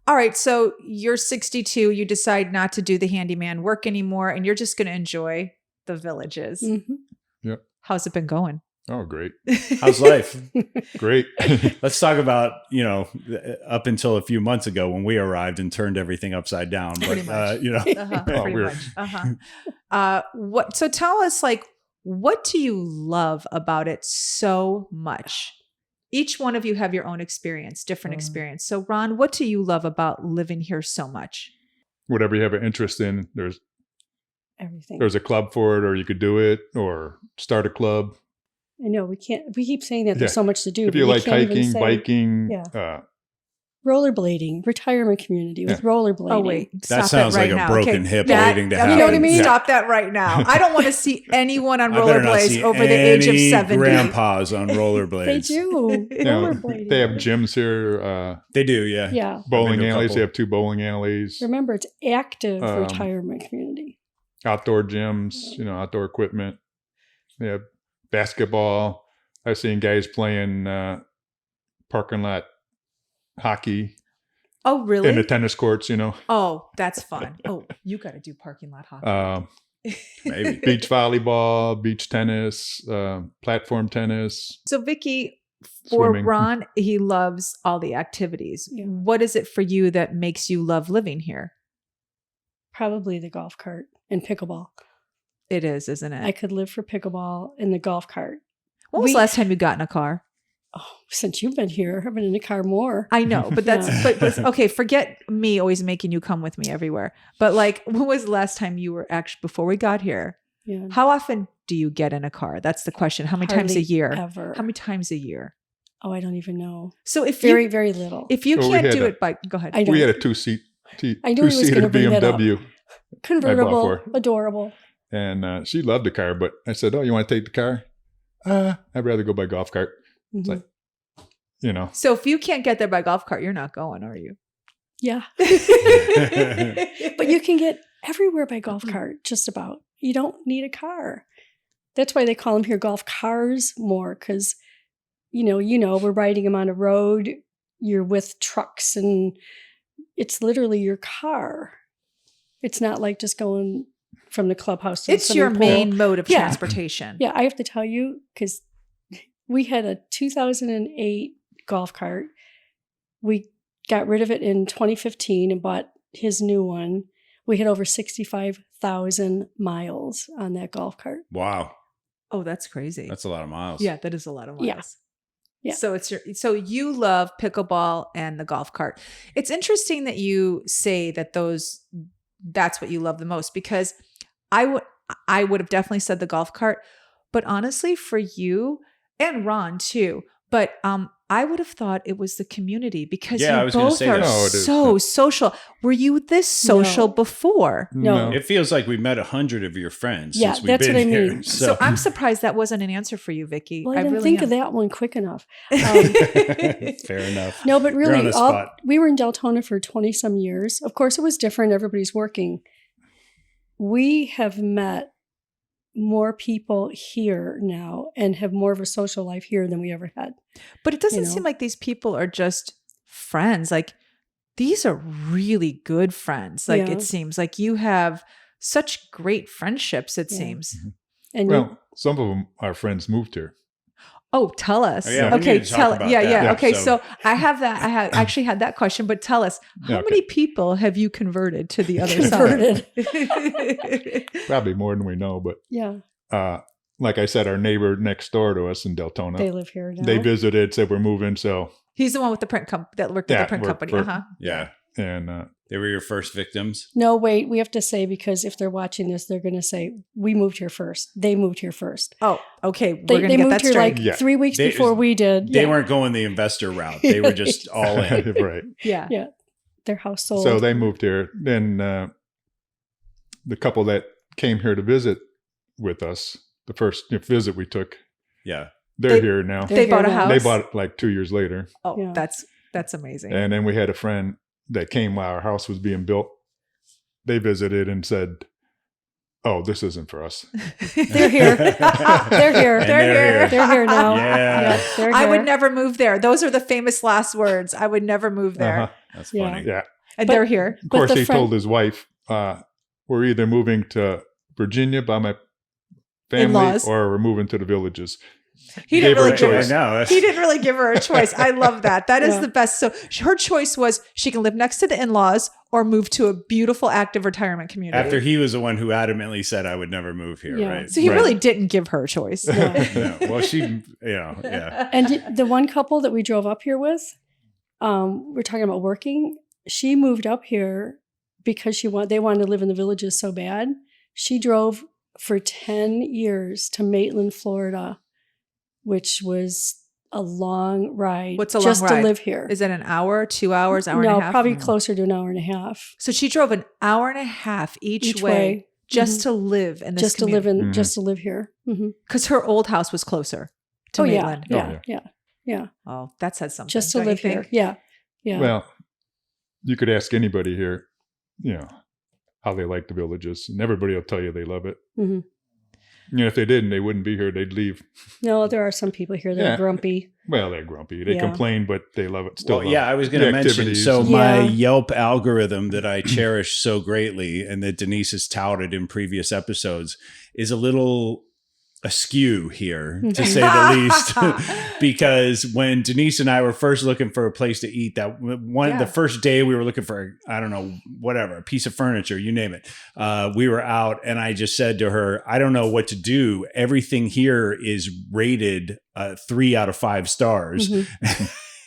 right. So you're 62. You decide not to do the handyman work anymore, and you're just going to enjoy the villages. Mhm. Yep. How's it been going? Oh, great. How's life? Great. Let's talk about, up until a few months ago when we arrived and turned everything upside down. Pretty But, much. Pretty weird. much. So tell us, what do you love about it so much? Each one of you have your own experience, different experience. So Ron, what do you love about living here so much? Whatever you have an interest in, there's Everything. a club for it, or you could do it, or start a club. I know we keep saying that there's Yeah. so much to do. If but you we like can't even hiking, say- biking, Yeah. Rollerblading, retirement community with rollerblading. Oh wait, that stop sounds it right like a now. broken Okay, hip that- waiting to you happen. know what I mean? Yeah. Stop that right now. I don't want to see anyone on I better not rollerblades see over the age of any 70. grandpas on rollerblades. They do. Rollerblading. They have gyms here, They do, yeah. Yeah. bowling I've been to a alleys. couple. They have 2 bowling alleys, Remember, it's active Um, retirement community. outdoor gyms, outdoor equipment. They have basketball. I've seen guys playing parking lot hockey Oh, really? in the tennis courts, Oh, that's fun. Oh, you got to do parking lot hockey. Maybe. beach volleyball, beach tennis, platform tennis. So Vickie, for Swimming. Ron, he loves all the activities. Yeah. What is it for you that makes you love living here? Probably the golf cart and pickleball. It is, isn't it? I could live for pickleball and the golf cart. When was the last time you got in a car? Oh, since you've been here, I've been in the car more. I know, but that's Yeah. but okay. Forget me always making you come with me everywhere. But when was the last time you were actually before we got here? Yeah. How often do you get in a car? That's the question. How many times a Hardly year? Ever. How many times a year? Oh, I don't even know. So if Very, you very little. if you Well, we can't had do a- it by go ahead. I know. We had a two-seater I knew he was gonna bring that up. BMW, Convertible, for her. adorable. and she loved the car. But I said, "Oh, you want to take the car? I'd rather go by golf cart." It's Mhm. like, So if you can't get there by golf cart, you're not going, are you? Yeah. But you can get everywhere by golf cart, just about. You don't need a car. That's why they call them here golf cars more, because, we're riding them on a road. You're with trucks and it's literally your car. It's not like just going from the clubhouse to the It's your swimming pool. main mode of Yeah. transportation. Yeah, I have to tell you, because we had a 2008 golf cart. We got rid of it in 2015 and bought his new one. We had over 65,000 miles on that golf cart. Wow. Oh, that's crazy. That's a lot of miles. Yeah, that is a lot of miles. Yeah. Yeah. So you love pickleball and the golf cart. It's interesting that you say that that's what you love the most, because I would have definitely said the golf cart, but honestly for you and Ron too, but I would have thought it was the community, because Yeah, I you was gonna both say are that. No, it is. so social. Were you this social No. before? No. It feels like we met 100 of your friends Yeah, since we've that's been what I here. mean. So I'm surprised that wasn't an answer for you, Vickie. Well, I didn't really think am. of that one quick enough. Fair enough. No, but You're on really, the spot. we were in Deltona for 20 some years. Of course, it was different. Everybody's working. We have met more people here now and have more of a social life here than we ever had. But it doesn't you know? seem like these people are just friends. Like, these are really good friends. Like, Yeah. it seems like you have such great friendships, it Yeah. seems. And Well, some of them, our friends moved here. Oh, tell us. Oh, yeah, we Okay, need to talk tell about yeah, that. yeah. Yeah, Okay, so- so I have that. I have actually had that question, but tell us, how Yeah, okay. many people have you converted to the other Converted. side? Probably more than we know, but yeah, like I said, our neighbor next door to us in Deltona, they live here now. they visited, said we're moving. So, He's the one with the print that worked at Yeah, the print worked company. for- Uh-huh. Yeah. and They were your first victims. No, wait, we have to say, because if they're watching this, they're going to say, we moved here first. They moved here first. Oh, okay. We're They going to get moved that here straight. like Yeah. 3 weeks They- before we did. They Yeah. weren't going the investor route. They were just all in. right. Yeah. Yeah. Their house sold. So they moved here. Then the couple that came here to visit with us, the first visit we took, Yeah. they're They- here now. They're They here bought a now. house. They bought it like 2 years later. Oh, Yeah. that's amazing. And then we had a friend that came while our house was being built. They visited and said, "Oh, this isn't for us." They're here. They're here. And they're here. They're here now. Yeah. they're I here. would never move there. Those are the famous last words. I would never move there. Uh-huh. That's Yeah. funny. Yeah. And But- they're here. Of But course, the he friend- told his wife, "We're either moving to Virginia by my family, In-laws. or we're moving to the Villages." He Gave didn't her really a give choice. her. I know. He didn't really give her a choice. I love that. That is Yeah. the best. So her choice was she can live next to the in-laws or move to a beautiful active retirement community. After he was the one who adamantly said, I would never move here, Yeah. right? so he Right. really didn't give her a choice. No. No. Well, yeah. And the one couple that we drove up here with, we're talking about working. She moved up here because they wanted to live in the Villages so bad. She drove for 10 years to Maitland, Florida, which was a long ride. What's a long just ride? to live here? Is it an hour, 2 hours, hour no, and a half? probably closer to an hour and a half So she drove an hour and a half each way just to live in this just to live community. in, just to live here. Mm-hmm. Because her old house was closer to Oh Maitland. yeah, yeah. Oh, that says something. Just to don't you live here. think? Yeah. Well, you could ask anybody here, how they like the Villages, and everybody will tell you they love it. Mhm. If they didn't, they wouldn't be here. They'd leave. No, there are some people here that Yeah. are grumpy. Well, they're grumpy. They Yeah. complain, but they love it. Still, Well, love yeah, I was going to the mention. activities. So Yeah. my Yelp algorithm that I cherish so greatly, and that Denise has touted in previous episodes, is a little askew here, to say the least. Because when Denise and I were first looking for a place to eat, the first day we were looking for, I don't know, whatever, a piece of furniture, you name it. We were out, and I just said to her, I don't know what to do. Everything here is rated 3 out of 5 stars. Mhm.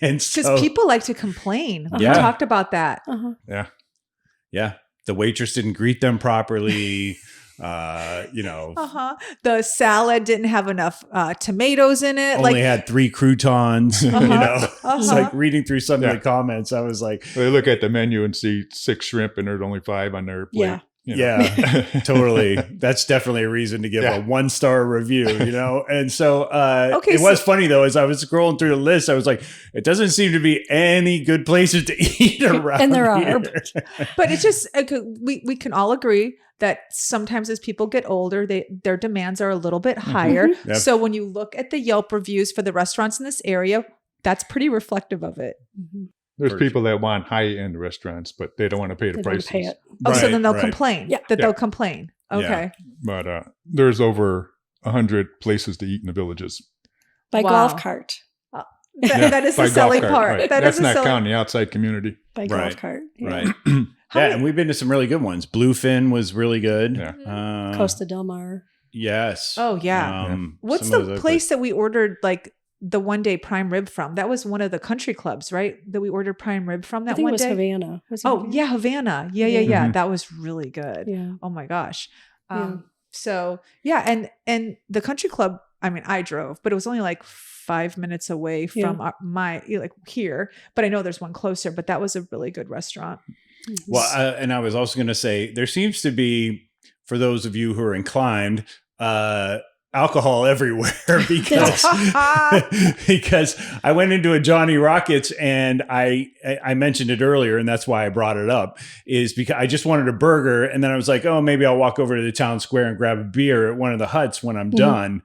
And Because so, people like to complain. We Yeah. talked about that. Uh-huh. yeah, the waitress didn't greet them properly. Uh-huh. Uh-huh. The salad didn't have enough tomatoes in it. Only had 3 croutons. It's Uh-huh. like reading through some of Yeah. the comments. I was like, They look at the menu and see 6 shrimp, and there's only 5 on their plate. Yeah. yeah, totally. That's definitely a reason to give Yeah. a 1-star review, And so Okay, it was funny though, as I was scrolling through the list, I was like, it doesn't seem to be any good places to eat around And there are. here. But it's just, we can all agree that sometimes as people get older, their demands are a little bit higher. Yep. So when you look at the Yelp reviews for the restaurants in this area, that's pretty reflective of it. Mhm. There's people that want high-end restaurants, but they don't want to pay the They don't prices. pay it. Oh, so Right, then they'll right. complain. Yeah. That Yeah. they'll complain. Okay. But there's over 100 places to eat in the villages. By Wow. golf cart. That is by the selling golf cart, part. right. That That's is the not selling. counting the outside community. By Right. golf cart. Yeah. Right. How Yeah, many- and we've been to some really good ones. Bluefin was really good. Yeah. Costa Del Mar. Yes. Oh, yeah. What's some of the those place that we ordered like the one day prime rib from? That was one of the country clubs, right? That we ordered prime rib from I that think one it was day. Havana. Was it Oh, Havana? yeah, Havana. Yeah. Mhm. That was really good. Yeah. Oh my gosh. Yeah. So yeah, and the country club, I mean, I drove, but it was only like 5 minutes away from my like here, but I know there's one closer, but that was a really good restaurant. Well, and I was also going to say there seems to be, for those of you who are inclined, alcohol everywhere because because I went into a Johnny Rockets and I mentioned it earlier, and that's why I brought it up, is because I just wanted a burger, and then I was like, oh, maybe I'll walk over to the town square and grab a beer at one of the huts when I'm done.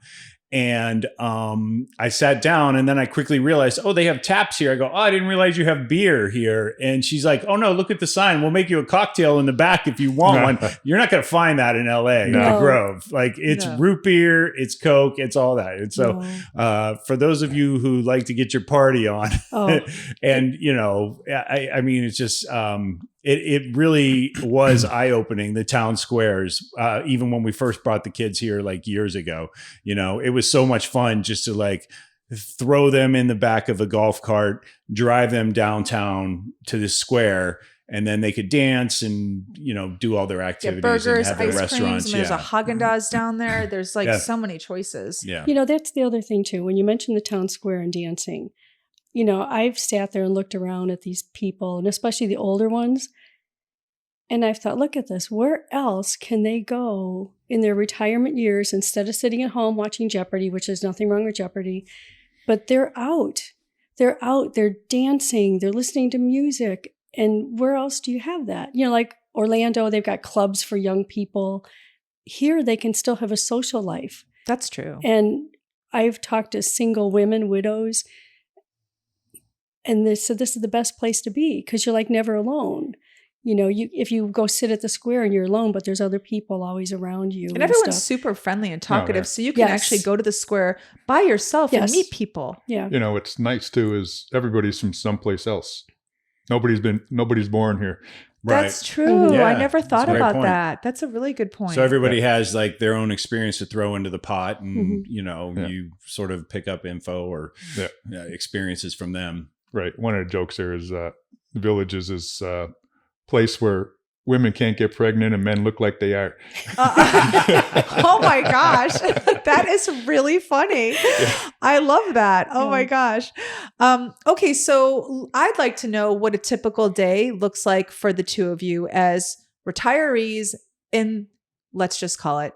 And I sat down, and then I quickly realized, oh, they have taps here. I go, oh, I didn't realize you have beer here. And she's like, oh, no, look at the sign. We'll make you a cocktail in the back if you want one. You're not going to find that in LA, in the Grove. Like, it's root beer, it's Coke, it's all that. And so for those of you who like to get your party on, and, you know, I mean, it's just... It really was eye-opening, the town squares, even when we first brought the kids here like years ago. You know, it was so much fun just to like throw them in the back of a golf cart, drive them downtown to the square, and then they could dance and, you know, do all their activities. Burgers, and have their ice creams. restaurants. I mean, there's a Haagen-Dazs down there. There's like so many choices. Yeah. You know, that's the other thing too. When you mention the town square and dancing, you know, I've sat there and looked around at these people, and especially the older ones, and I've thought, look at this. Where else can they go in their retirement years instead of sitting at home watching Jeopardy, which there's nothing wrong with Jeopardy, but they're out. They're out. They're dancing. They're listening to music. And where else do you have that? You know, like Orlando, they've got clubs for young people. Here, they can still have a social life. That's true. And I've talked to single women, widows, and they said this is the best place to be because you're like never alone. You know, if you go sit at the square and you're alone, but there's other people always around you. And everyone's stuff. super friendly and talkative. Oh, yeah. So you can actually go to the square by yourself and meet people. Yeah. You know, what's nice too is everybody's from someplace else. Nobody's born here. Right. That's true. Yeah, I never thought that's a great about point. that. That's a really good point. So everybody has like their own experience to throw into the pot, and you know, you sort of pick up info or experiences from them. Right. One of the jokes there is the Villages is a place where women can't get pregnant and men look like they are. Oh my gosh. That is really funny. I love that. Oh my gosh. Okay. So I'd like to know what a typical day looks like for the two of you as retirees in, let's just call it,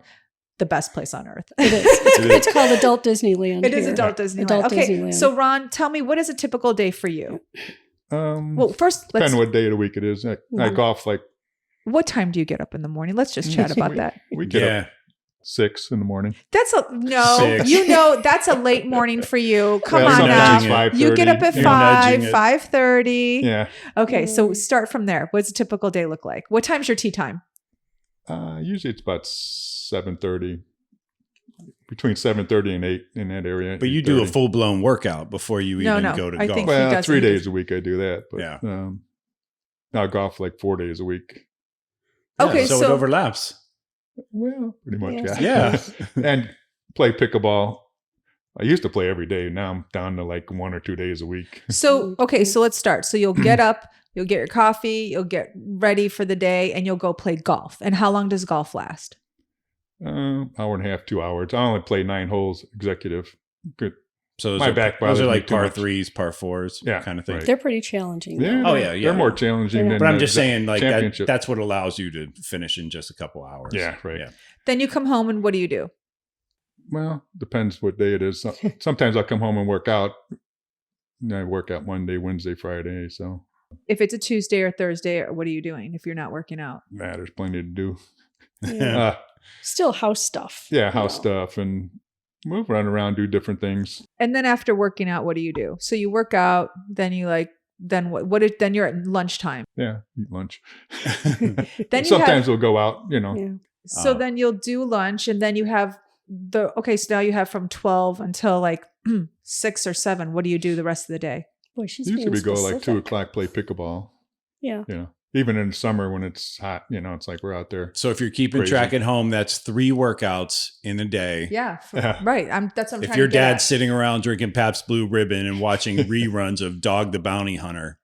the best place on earth. It is. It's called Adult Disneyland. It is here. Adult Disneyland. Adult Okay. Disneyland. So Ron, tell me, what is a typical day for you? Well, first, depending on what day of the week it is. I golf like. What time do you get up in the morning? Let's just chat about that. We get up 6 in the morning. That's no, 6. you know, that's a late morning for you. Come Well, on sometimes now. it's 5:30. You get up at You're 5:30. Yeah. Okay. So start from there. What's a typical day look like? What time's your tea time? Usually it's about 7:30. Between 7:30 and 8 in that area. But you do a 8:30. full blown workout before you even go to I golf. think he Well, does 3 it. days a week I do that. But Yeah. I'll golf like 4 days a week. Okay, so it so- overlaps. Well, pretty much, Yes. yeah. And play pickleball. I used to play every day. Now I'm down to like 1 or 2 days a week. So, okay. So let's start. So you'll get up, you'll get your coffee, you'll get ready for the day, and you'll go play golf. And how long does golf last? Hour and a half, 2 hours. I only play 9 holes executive. Good. So those My are, back those bothers are me like too par much. 3s, par 4s, Yeah, kind of thing. right. They're pretty challenging. Yeah. Oh, yeah, They're more challenging Yeah. than But I'm the just saying, like championship. that's what allows you to finish in just a couple hours. Yeah, right. Yeah. Then you come home and what do you do? Well, depends what day it is. Sometimes I'll come home and work out. I work out Monday, Wednesday, Friday. So If it's a Tuesday or Thursday, what are you doing if you're not working out? there's plenty to do. Yeah. Still house stuff. Yeah, house stuff and move, run around, do different things. And then after working out, what do you do? So you work out, then you like then then you're at lunchtime. Yeah, eat lunch. Then Sometimes we'll go out, you know. Yeah. So then you'll do lunch, and then you have so now you have from 12 until like 6 or 7. What do you do the rest of the day? Boy, she's Usually being we go like specific. 2:00, play pickleball. Yeah. You know, even in the summer when it's hot, you know, it's like we're out there. So if you're keeping Crazy. track at home, that's 3 workouts in a day. Yeah, right. That's what I'm If trying your to get dad's at. sitting around drinking Pabst Blue Ribbon and watching reruns of Dog the Bounty Hunter.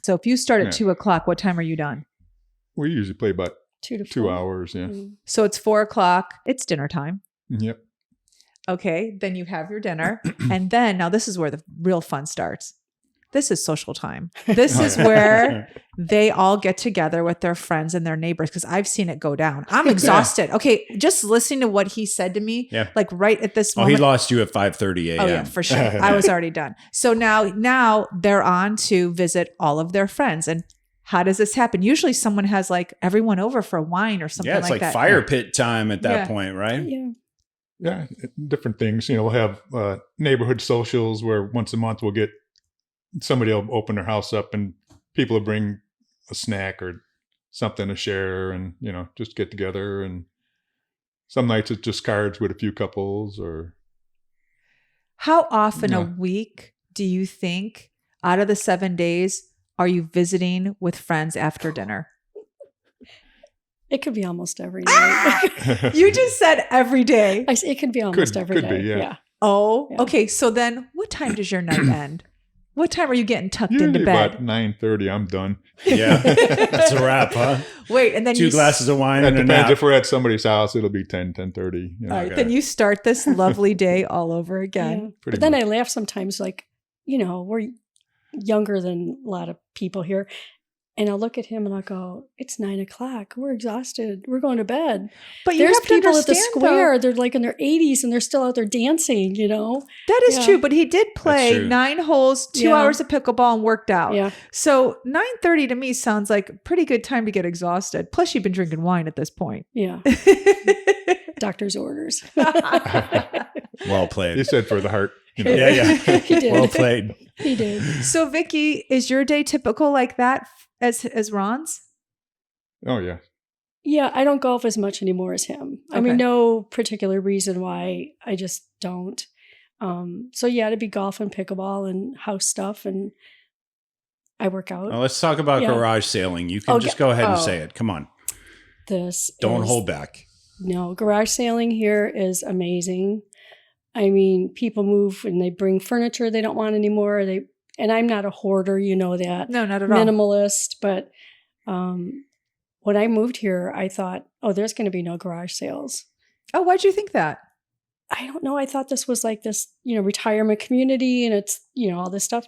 So if you start at Yeah. 2:00, what time are you done? We usually play about 2 to 2 4. hours. Yeah. Mm. So it's 4:00. It's dinner time. Yep. Okay. Then you have your dinner. And then now this is where the real fun starts. This is social time. This is where they all get together with their friends and their neighbors, because I've seen it go down. I'm exhausted. Okay. Just listening to what he said to me, Yeah. like right at this Oh, moment. he lost you at 5:30 a.m. Oh yeah, for sure. I was already done. So now they're on to visit all of their friends. And how does this happen? Usually someone has like everyone over for wine or something Yeah, it's like that. fire pit time at that Yeah. point, right? Yeah. Yeah. Different things. You know, we'll have neighborhood socials where once a month we'll get somebody will open their house up and people will bring a snack or something to share and, you know, just get together. And some nights it's just cards with a few couples or. How often a Yeah. week do you think out of the 7 days are you visiting with friends after dinner? It could be almost every night. You just said every day. It could be almost every could day. be, yeah. Yeah. Oh, Yeah. okay. So then what time does your night end? What time are you getting tucked Usually into bed? about 9:30, I'm done. Yeah. That's a wrap, huh? Wait, and then 2 you glasses of wine It and a depends. nap. If we're at somebody's house, it'll be 10:30. You know. All right, then you start this lovely day all over again. Yeah. Pretty But then much. I laugh sometimes, like, you know, we're younger than a lot of people here. And I'll look at him and I'll go, it's 9:00. We're exhausted. We're going to bed. But you There's have to people at the understand, square, they're like in their 80s and they're still out there dancing, you know? though, that is Yeah. true. But he did play true. 9 holes, 2 Yeah. hours of pickleball, and worked out. Yeah. So 9:30 to me sounds like a pretty good time to get exhausted. Plus, you've been drinking wine at this point. Yeah. Doctor's orders. Well played. He said for the heart. You know. Yeah, yeah. He did. Well played. He did. So, Vickie, is your day typical like that as Ron's? Oh yeah. Yeah, I don't golf as much anymore as him. I Okay. mean, no particular reason why. I just don't. So yeah, to be golf and pickleball and house stuff, and I work out. Well, let's talk about Yeah. garage sailing. You can Okay. just go ahead and Oh. say it. Come on. This Don't is- hold back. No, garage sailing here is amazing. I mean, people move and they bring furniture they don't want anymore. And I'm not a hoarder, you know that. No, not at all. Minimalist, but when I moved here, I thought, oh, there's going to be no garage sales. Oh, why'd you think that? I don't know. I thought this was like this, you know, retirement community and it's, you know, all this stuff.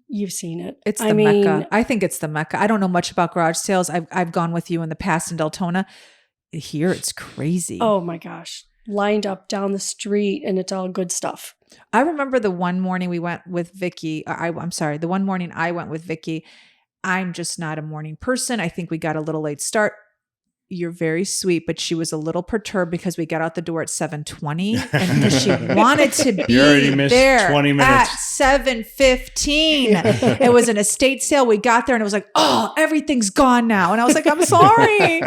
You've seen it. It's the Mecca. I think it's the Mecca. I don't know much about garage sales. I've gone with you in the past in Deltona. Here, it's crazy. Oh my gosh. Lined up down the street and it's all good stuff. I remember the one morning we went with Vickie. I'm sorry. The one morning I went with Vickie. I'm just not a morning person. I think we got a little late start. You're very sweet, but she was a little perturbed because we got out the door at 7:20 and because she wanted to be You already missed there 20 at minutes. 7:15. It was an estate sale. We got there and it was like, oh, everything's gone now. And I was like, I'm sorry.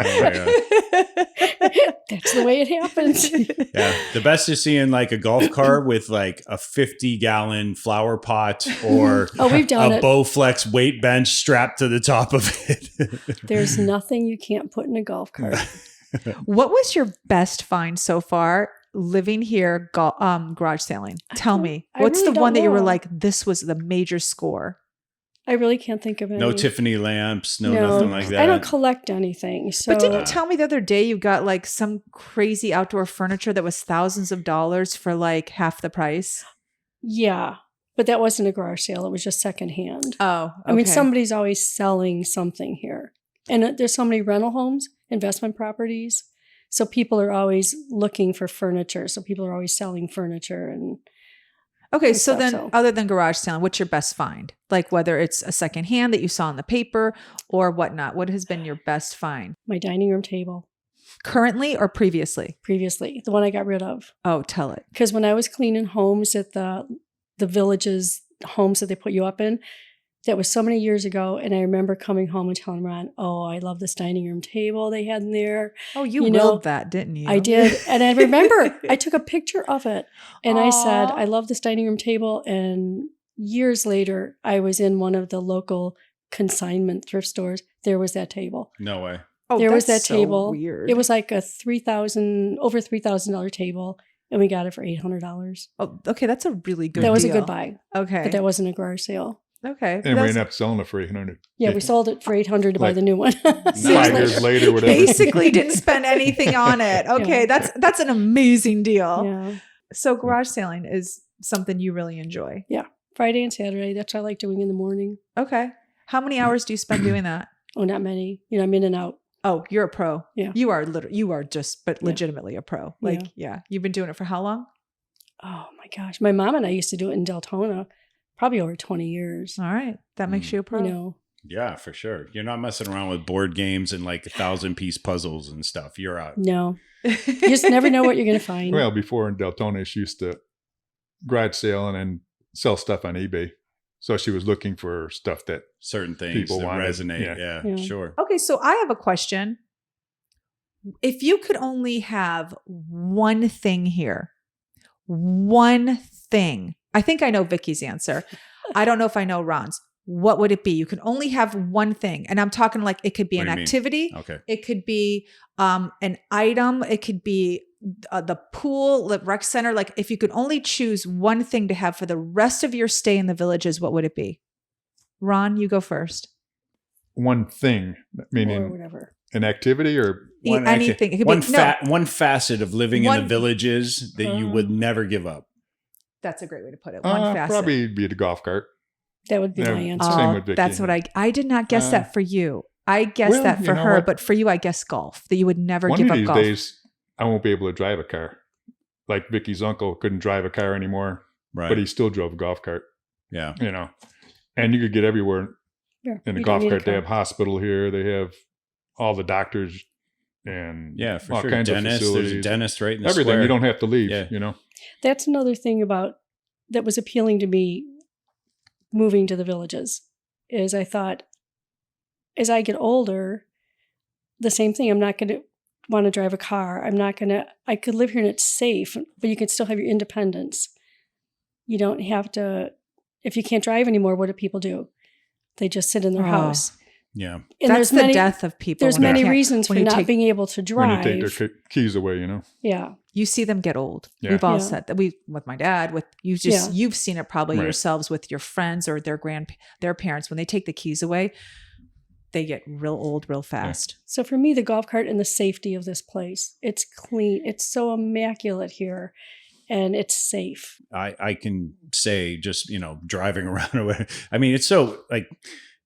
That's the way it happens. Yeah. The best is seeing like a golf cart with like a 50-gallon flower pot or Oh, we've done a it. Bowflex weight bench strapped to the top of it. There's nothing you can't put in a golf cart. What was your best find so far living here, garage sailing? Tell me. I What's really the one don't that you were know. like, this was the major score? I really can't think of any. No Tiffany lamps, nothing like that. I don't collect anything. So But didn't you tell me the other day you got like some crazy outdoor furniture that was thousands of dollars for like half the price? Yeah. But that wasn't a garage sale. It was just secondhand. Oh, I mean, somebody's always selling something here. And there's so many rental homes, investment properties. So people are always looking for furniture. So people are always selling furniture. And Okay, and so stuff, then so. other than garage sailing, what's your best find? Like whether it's a secondhand that you saw in the paper or whatnot. What has been your best find? my dining room table Currently or previously? previously, the one I got rid of. Oh, tell it. Because when I was cleaning homes at the villages, homes that they put you up in, That was so many years ago. And I remember coming home and telling Ron, oh, I love this dining room table they had in there. Oh, you know, willed that, didn't you? I did. And I remember I took a picture of it and I said, Aw. I love this dining room table. And years later, I was in one of the local consignment thrift stores. There was that table. No way. Oh, There was that's that so table. Weird. It was like a over $3,000 table. And we got it for $800. Oh, okay. That's a really good That was a deal. good buy. Okay. But that wasn't a garage sale. Okay. And we ended up selling it for $800. Yeah, we sold it for $800 to buy Like the new one. 5 years later, whatever. basically didn't spend anything on it. Okay. Yeah. That's an amazing deal. Yeah. So garage sailing is something you really enjoy. Friday and Saturday. That's what I like doing in the morning. Okay. How many hours do you spend doing that? Oh, not many. I'm in and out. Oh, you're a pro. Yeah. You are just, but legitimately a pro. Like, Yeah. You've been doing it for how long? Oh my gosh. My mom and I used to do it in Deltona, probably over 20 years. All right. That makes you a pro. You know, Yeah, for sure. You're not messing around with board games and like 1,000-piece puzzles and stuff. You're out. no. You just never know what you're going to find. Well, before in Deltona, she used to garage sale and then sell stuff on eBay. So she was looking for stuff that Certain things People that wanted, resonate. yeah. Yeah, Yeah. sure. Okay. So I have a question. If you could only have one thing here, one thing, I think I know Vickie's answer. I don't know if I know Ron's. What would it be? You can only have one thing. And I'm talking like it could be What an do you mean? activity. Okay. It could be an item. It could be the pool, the rec center. Like if you could only choose one thing to have for the rest of your stay in the Villages, what would it be? Ron, you go first. one thing, Or meaning whatever. an activity or Anything. It could one be, no, one facet of living in One- the Villages that you would never give up. that's a great way to put it. One facet. probably be the golf cart. That would be Yeah. my answer. Same Oh, with Vickie. that's what I did not guess that for you. I guessed well, that you for know her, what? but for you, I guess golf, that you would never One give of up these golf. days, I won't be able to drive a car. Like Vickie's uncle couldn't drive a car anymore, Right. but he still drove a golf cart. yeah. You know, and you could get everywhere Yeah, in a you don't golf need a cart. They car. have hospital here. They have all the doctors and Yeah, for all sure. kinds Dentist. of There's a facilities. dentist right in the Everything. square. You don't have to leave. Yeah. You know. That's another thing about that was appealing to me moving to the Villages is I thought as I get older, the same thing. I'm not going to want to drive a car. I could live here and it's safe, but you can still have your independence. You don't have to, if you can't drive anymore, what do people do? They just sit in their Oh. house. Yeah. And That's the death of people. There's when you many can't- reasons for when you not take- being able to When drive. you take their keys away, you know. Yeah. You see them get old. Yeah. We've all Yeah. said that. With my dad, with you, you've seen it probably Right. yourselves with your friends or their parents. When they take the keys away, they get real old real fast. So for me, the golf cart and the safety of this place, it's clean. It's so immaculate here and it's safe. I can say just, driving around away. I mean, it's so like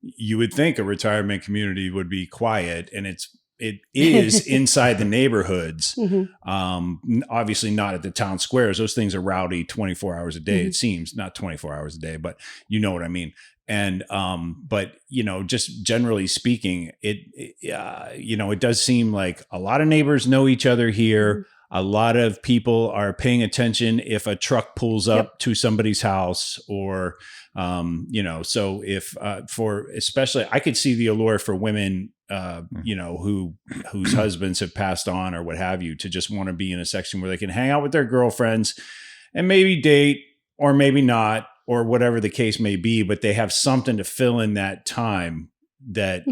you would think a retirement community would be quiet, and it is inside the neighborhoods. Mhm. Obviously not at the town squares. Those things are rowdy 24 hours a day. Mhm. It seems not 24 hours a day, but you know what I mean? And, but just generally speaking, it does seem like a lot of neighbors know each other here. A lot of people are paying attention if a truck pulls up to somebody's house or, so if, especially I could see the allure for women, whose husbands have passed on or what have you, to just want to be in a section where they can hang out with their girlfriends and maybe date or maybe not, or whatever the case may be, but they have something to fill in that time that,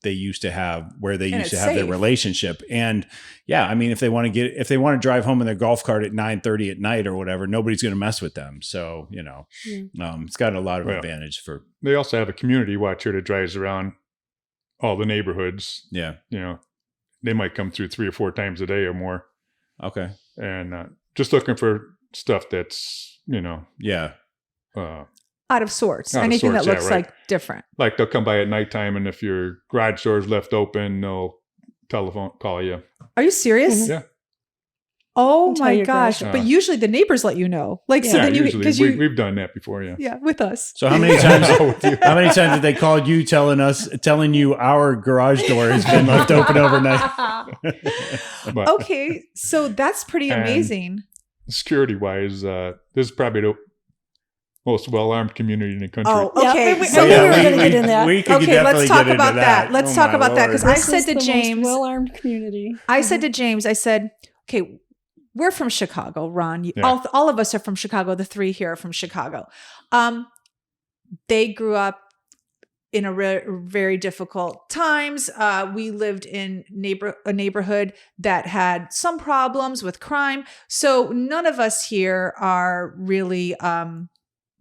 they used to have where they used to have their relationship. And yeah, I mean, if they want to drive home in their golf cart at 9:30 at night or whatever, nobody's going to mess with them. So, it's got a lot of advantage for. They also have a community watcher that drives around all the neighborhoods. Yeah. They might come through 3 or 4 times a day or more. Okay. And just looking for stuff that's, Yeah. Out of sorts. Out of Anything sorts, that looks yeah, right. like different. like they'll come by at nighttime, and if your garage door is left open, they'll telephone call you. Are you serious? Yeah. Oh Until my your gosh. garage but usually the neighbors let you know. Like, so Yeah. then Usually we've done that before. Yeah. yeah, with us. So how many times? How many times did they call you telling you our garage door has been left open overnight? But Okay. So that's pretty And- amazing. security wise, this is probably most well-armed community in the country. Oh, Yeah, okay. we- So- I knew we were gonna get in that. We could Okay, definitely let's talk get into about that. Let's Oh, talk my about that, Lord. 'cause I This said is to the James- most well-armed community. I said to James, I said, okay, we're from Chicago, Ron. Yeah. All of us are from Chicago. The three here are from Chicago. They grew up in very difficult times. We lived in a neighborhood that had some problems with crime. So none of us here are really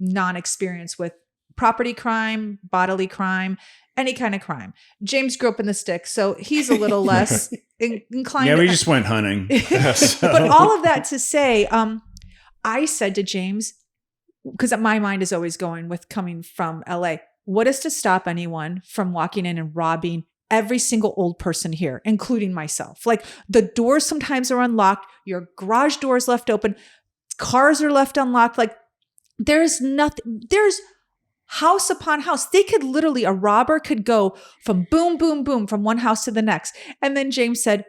non-experienced with property crime, bodily crime, any kind of crime. James grew up in the sticks, so he's a little less inclined. Yeah, we just went hunting. So- But all of that to say, I said to James, because my mind is always going with coming from LA, what is to stop anyone from walking in and robbing every single old person here, including myself? Like, the doors sometimes are unlocked, your garage door is left open, cars are left unlocked. Like, there's house upon house. They could literally, a robber could go from boom, boom, boom, from one house to the next. And then James said,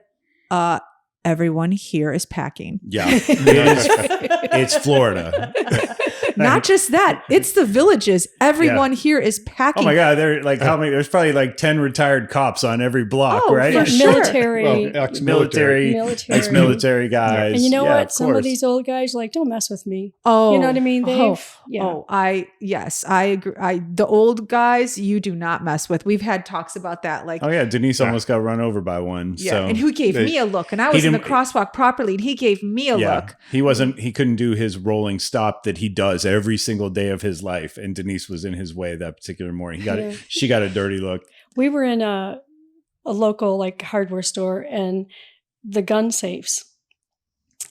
everyone here is packing. Yeah, it's Florida. Not just that, it's the villages. Everyone here is packing. Oh my God, they're like how many? There's probably like 10 retired cops on every block, Oh, right? for sure. Military. Well, ex-military. Military. ex-military guys. And you know Yeah, what? Some of these old guys are like, don't mess with me. Oh, You know what I mean? Yes, I agree. The old guys, you do not mess with. We've had talks about that. Like, Oh yeah, Denise almost got run over by one. yeah, So and who gave me a look, and I was in the didn't- crosswalk properly, and he gave me a look. He couldn't do his rolling stop that he does every single day of his life, and Denise was in his way that particular morning. She got a dirty look. We were in a local like hardware store and the gun safes.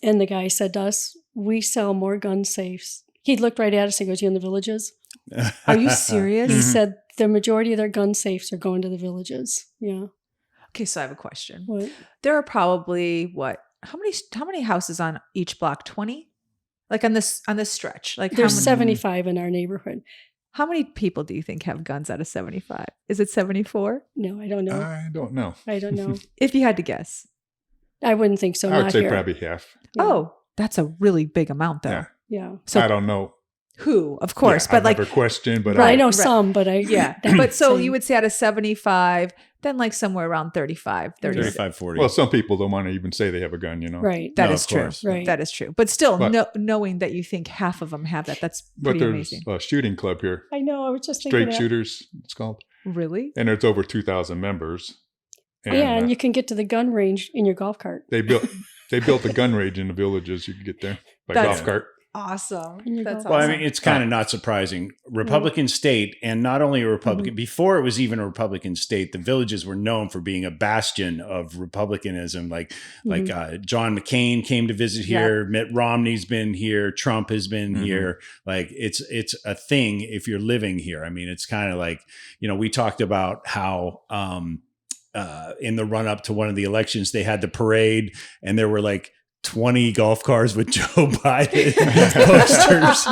And the guy said to us, we sell more gun safes. He looked right at us and goes, you in the villages? Are you serious? He said the majority of their gun safes are going to the villages. Yeah. Okay, so I have a question. What? There are probably how many houses on each block? 20? Like on this stretch? Like There's how many, 75 in our neighborhood. how many people do you think have guns out of 75? Is it 74? No, I don't know. I don't know. I don't know. If you had to guess. I wouldn't think so. I would Not say here. probably half. Yeah. Oh, that's a really big amount though. Yeah. Yeah. So I don't know. who, of course, Yeah, but I've like, never questioned, but I know right. some, but I yeah. But so you would say out of 75, then like somewhere around 35, 36. 35, 40. Well, some people don't want to even say they have a gun, you know. right. That No, is of true. course. Right. That is true. But still, But- knowing that you think half of them have that's But pretty there's amazing. a shooting club here, I know. I was just thinking Straight that. Shooters, it's called, Really? and there's over 2,000 members. Yeah, and you can get to the gun range in your golf cart. they built a gun range in the villages. You can get there by That's- golf cart. Awesome. And you That's go- Well, awesome. I mean, it's kind of not surprising. Republican state, and not only a Republican, before it was even a Republican state, the villages were known for being a bastion of Republicanism. Like John McCain came to visit here, Mitt Romney's been here, Trump has been here. Like it's a thing if you're living here. I mean, it's kind of like, we talked about how in the run up to one of the elections, they had the parade, and there were like 20 golf cars with Joe Biden posters.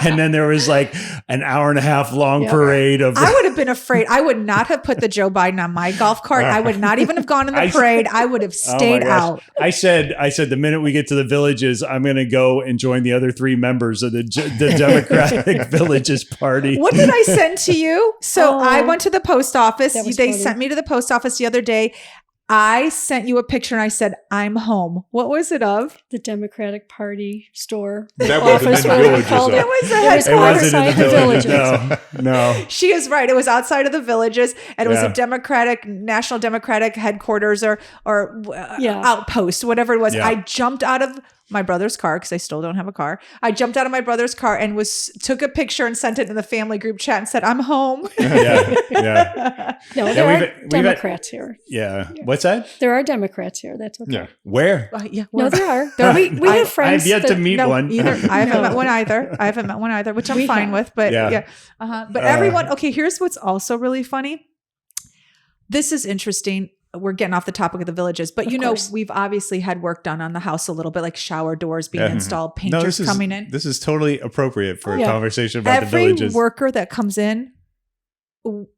And then there was like an hour and a half long parade of. I would have been afraid. I would not have put the Joe Biden on my golf cart. I would not even have gone in the parade. I would have Oh my stayed gosh. out. I said the minute we get to the villages, I'm going to go and join the other 3 members of the Democratic Villages Party. What did I send to you? So Oh, I went to the post office. that was They funny. sent me to the post office the other day. I sent you a picture and I said, I'm home. What was it of? The Democratic Party store. That wasn't office, in the whatever you villages, called though. It was the It was It headquarters. wasn't in outside the the villages. No. She is right. It was outside of the villages, and it was Yeah. a National Democratic headquarters or outpost, whatever it was. Yeah. I jumped out of my brother's car because I still don't have a car. I jumped out of my brother's car and took a picture and sent it in the family group chat and said, "I'm home." Yeah. No, Yeah, there we've are had- Democrats here. Yeah. What's that? There are Democrats here. That's okay. Yeah. Where? Yeah, No, there are. We I- have friends. I've yet to that- meet No, one. either. I haven't No. met one either. Which I'm We fine have. with. But Yeah. yeah. But everyone. Okay, here's what's also really funny. This is interesting. We're getting off the topic of the villages, but Of course. we've obviously had work done on the house a little bit, like shower doors being Yeah. installed, painters coming in. This is totally appropriate for a Yeah. conversation about the Every villages. worker that comes in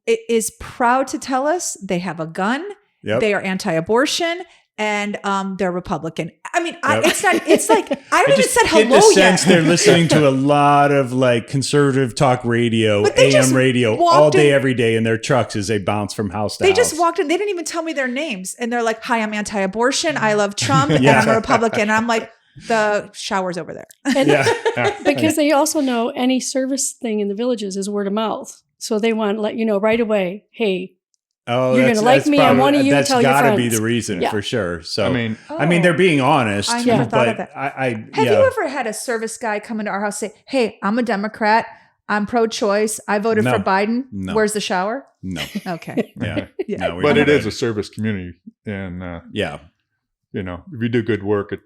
is proud to tell us they have a gun. Yep. They are anti-abortion. and they're Republican. I mean, it's like, I haven't even said Get hello the sense yet. they're listening to a lot of like conservative talk radio, But they just AM radio, walked all day, in- every day in their trucks as they bounce from house to They house. just walked in. They didn't even tell me their names. And they're like, hi, I'm anti-abortion. I love Trump and Yeah. I'm a Republican. And I'm like, the shower's over there. And Yeah. because they also know any service thing in the villages is word of mouth. So they want to let you know right away, hey, Oh, You're that's- gonna like that's me, and one of you that's tell your gotta be friends. the reason Yeah. for sure. So I mean, I mean, they're being honest. I never thought but of that. I Have yeah. you ever had a service guy come into our house say, hey, I'm a Democrat. I'm pro-choice. I voted No. for Biden. No. Where's the shower? No. Okay. Yeah. Yeah. No, we but don't it is have a service community, and Yeah. you know, if you do good work, it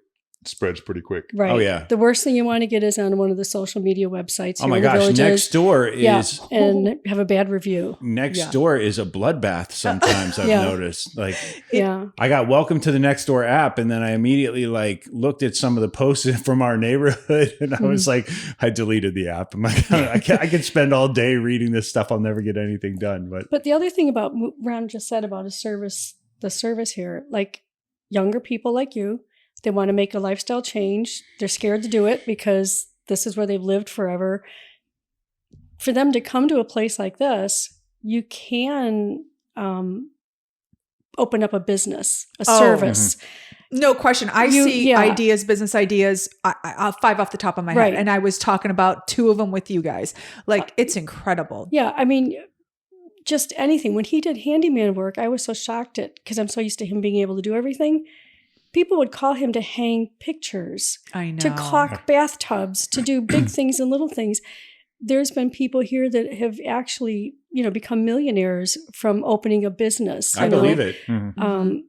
spreads pretty quick. right. Oh, yeah. The worst thing you want to get is on one of the social media websites. Oh here my in the gosh. villages. Next door is and have a bad review. next door is a bloodbath sometimes I've Yeah. noticed. Like Yeah. I got welcome to the next door app and then I immediately like looked at some of the posts from our neighborhood and I was like, I deleted the app. I'm like, I can spend all day reading this stuff. I'll never get anything done. But The other thing about Ron just said about the service here, like younger people like you, they want to make a lifestyle change. They're scared to do it because this is where they've lived forever. For them to come to a place like this, you can open up a business, a service. No question. I You- see yeah. ideas, business ideas, I 5 off the top of my Right. head. And I was talking about 2 of them with you guys. Like, it's incredible. Yeah, I mean, just anything. When he did handyman work, I was so shocked at because I'm so used to him being able to do everything. People would call him to hang pictures, I know. to caulk bathtubs, to do big things and little things. There's been people here that have actually, become millionaires from opening a business. I believe it.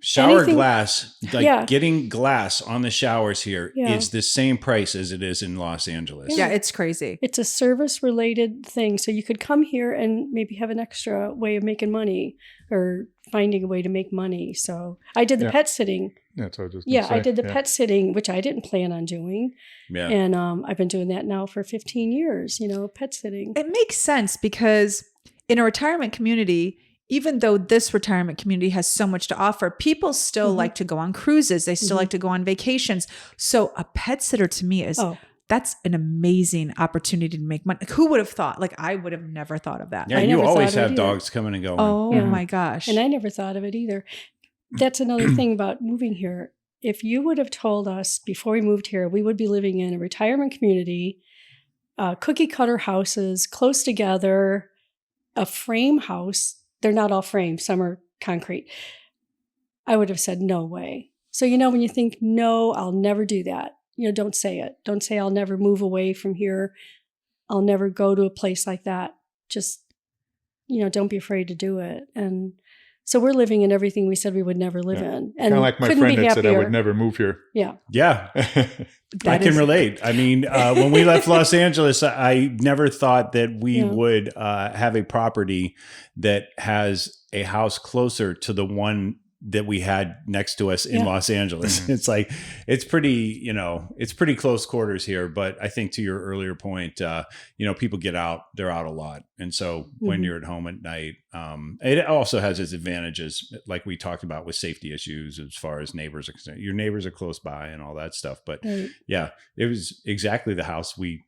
Shower anything- glass, like Yeah. getting glass on the showers here Yeah. is the same price as it is in Los Angeles. Yeah, it's crazy. It's a service related thing. So you could come here and maybe have an extra way of making money or finding a way to make money. So I did the Yeah. pet sitting. That's what I was just Yeah, gonna I say. did the Yeah. pet sitting, which I didn't plan on doing. Yeah. And I've been doing that now for 15 years, pet sitting. It makes sense because in a retirement community, even though this retirement community has so much to offer, people still Mm-hmm. like to go on cruises. They still like to go on vacations. So a pet sitter to me is that's an amazing opportunity to make money. Who would have thought? Like, I would have never thought of that. Yeah, I you never always thought of it have either. dogs coming and going. Oh Yeah. my gosh. And I never thought of it either. That's another thing about moving here. If you would have told us before we moved here, we would be living in a retirement community, cookie cutter houses, close together, a frame house. They're not all frame, some are concrete. I would have said, no way. So, when you think, no, I'll never do that, don't say it. Don't say I'll never move away from here. I'll never go to a place like that. Just, don't be afraid to do it. And so we're living in everything we said we would never live in. And Kind of like my couldn't friend be that said I happier. would never move here. Yeah. Yeah. I That can is- relate. I mean, when we left Los Angeles, I never thought that we Yeah. would have a property that has a house closer to the one that we had next to us in Yeah. Los Angeles. It's like, it's pretty, it's pretty close quarters here. But I think to your earlier point, people get out, they're out a lot. And so when Mhm. you're at home at night, it also has its advantages, like we talked about with safety issues as far as neighbors are concerned. Your neighbors are close by and all that stuff. But Right. yeah, it was exactly the house we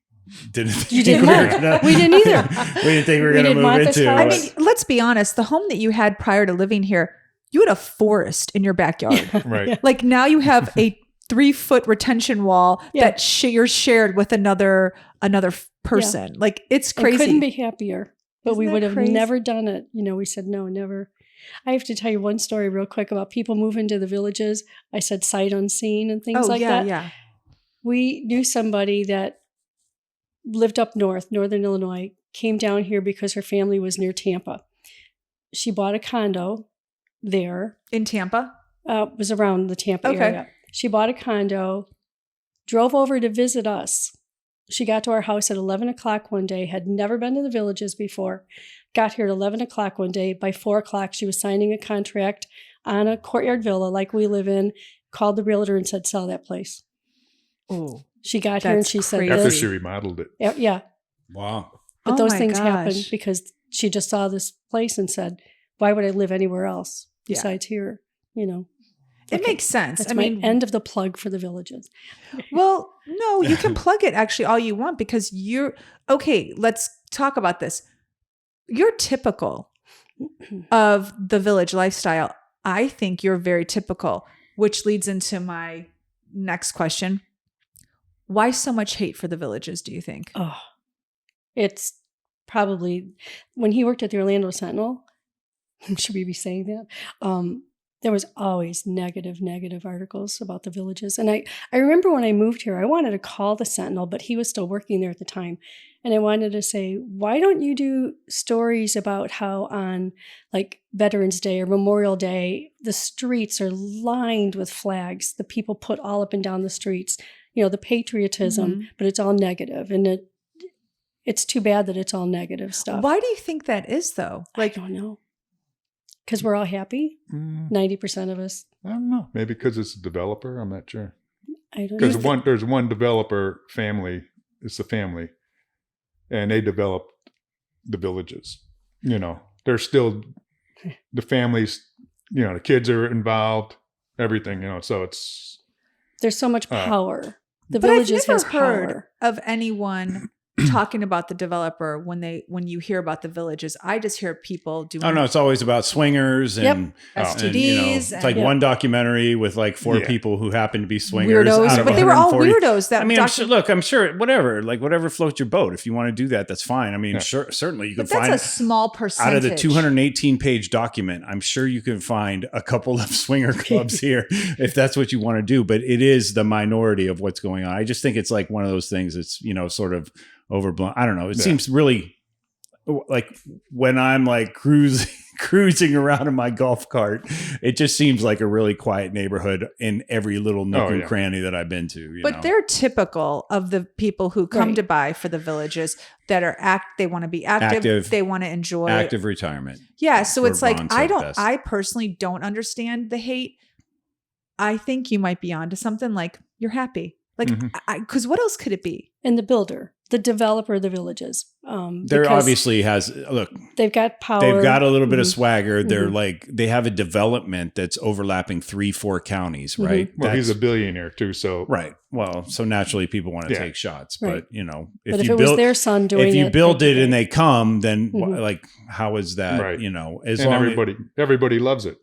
didn't You think didn't we were want. gonna- We didn't either. We didn't think we were We going to didn't move want this into. house. I mean, let's be honest. The home that you had prior to living here, you had a forest in your backyard. Right. Like, now you have a 3-foot retention wall Yeah. that you're shared with another person. Like, it's I crazy. couldn't be happier, but Isn't we that would have crazy? never done it. We said, no, never. I have to tell you one story real quick about people moving to the villages. I said sight unseen and things like that. Yeah. We knew somebody that lived up north, northern Illinois, came down here because her family was near Tampa. She bought a condo there. In Tampa. Was around the Tampa Okay. area. She bought a condo, drove over to visit us. She got to our house at 11 o'clock one day, had never been to the villages before, got here at 11 o'clock one day. By 4 o'clock, she was signing a contract on a courtyard villa like we live in, called the realtor and said, sell that place. Oh, She got here and That's she said, crazy. After this. she remodeled it. Yeah. Wow. But Oh those my things happened gosh. because she just saw this place and said, why would I live anywhere else Yeah. besides here? It makes sense. That's I mean, end of the plug for the villages. well, no, you can plug it actually all you want because okay, let's talk about this. You're typical of the village lifestyle. I think you're very typical, which leads into my next question. Why so much hate for the villages, do you think? Oh, it's probably when he worked at the Orlando Sentinel. Should we be saying that? There was always negative articles about the villages. And I remember when I moved here, I wanted to call the Sentinel, but he was still working there at the time. And I wanted to say, why don't you do stories about how on like Veterans Day or Memorial Day, the streets are lined with flags, the people put all up and down the streets, the patriotism, but it's all negative. And it's too bad that it's all negative stuff. Why do you think that is though? I don't know. Because we're all happy? 90% of us. I don't know. Maybe because it's a developer. I'm not sure. I don't know. Because there's one developer family. It's a family. And they developed the villages. There's still the families, the kids are involved, everything, so it's. There's so much power. The but villages I've never has heard power. of anyone talking about the developer when you hear about the villages. I just hear people doing. Oh no, it's always about swingers and STDs. It's like one documentary with like four people who happen to be swingers. Weirdos, out of but they were all 140. weirdos. That I'm sure whatever floats your boat. If you want to do that, that's fine. I mean, certainly you can find. That's a small percentage out of the 218-page document. I'm sure you can find a couple of swinger clubs here if that's what you want to do. But it is the minority of what's going on. I just think it's like one of those things that's sort of overblown. I don't know. It seems really like when I'm like cruising around in my golf cart, it just seems like a really quiet neighborhood in every little nook and cranny that I've been to. But they're typical of the people who come to buy for the villages that are they want to be active. They want to enjoy active retirement. Yeah. So it's like, I personally don't understand the hate. I think you might be onto something. Like you're happy. Like, because what else could it be? And the builder, the developer of the villages. There obviously they've got power. They've got a little bit of swagger. They're they have a development that's overlapping 3-4 counties, right? Well, he's a billionaire too. So, right. Well, so naturally people want to take shots, but if it was their son doing it, if you build it and they come, then like, how is that, right. As and long everybody loves it.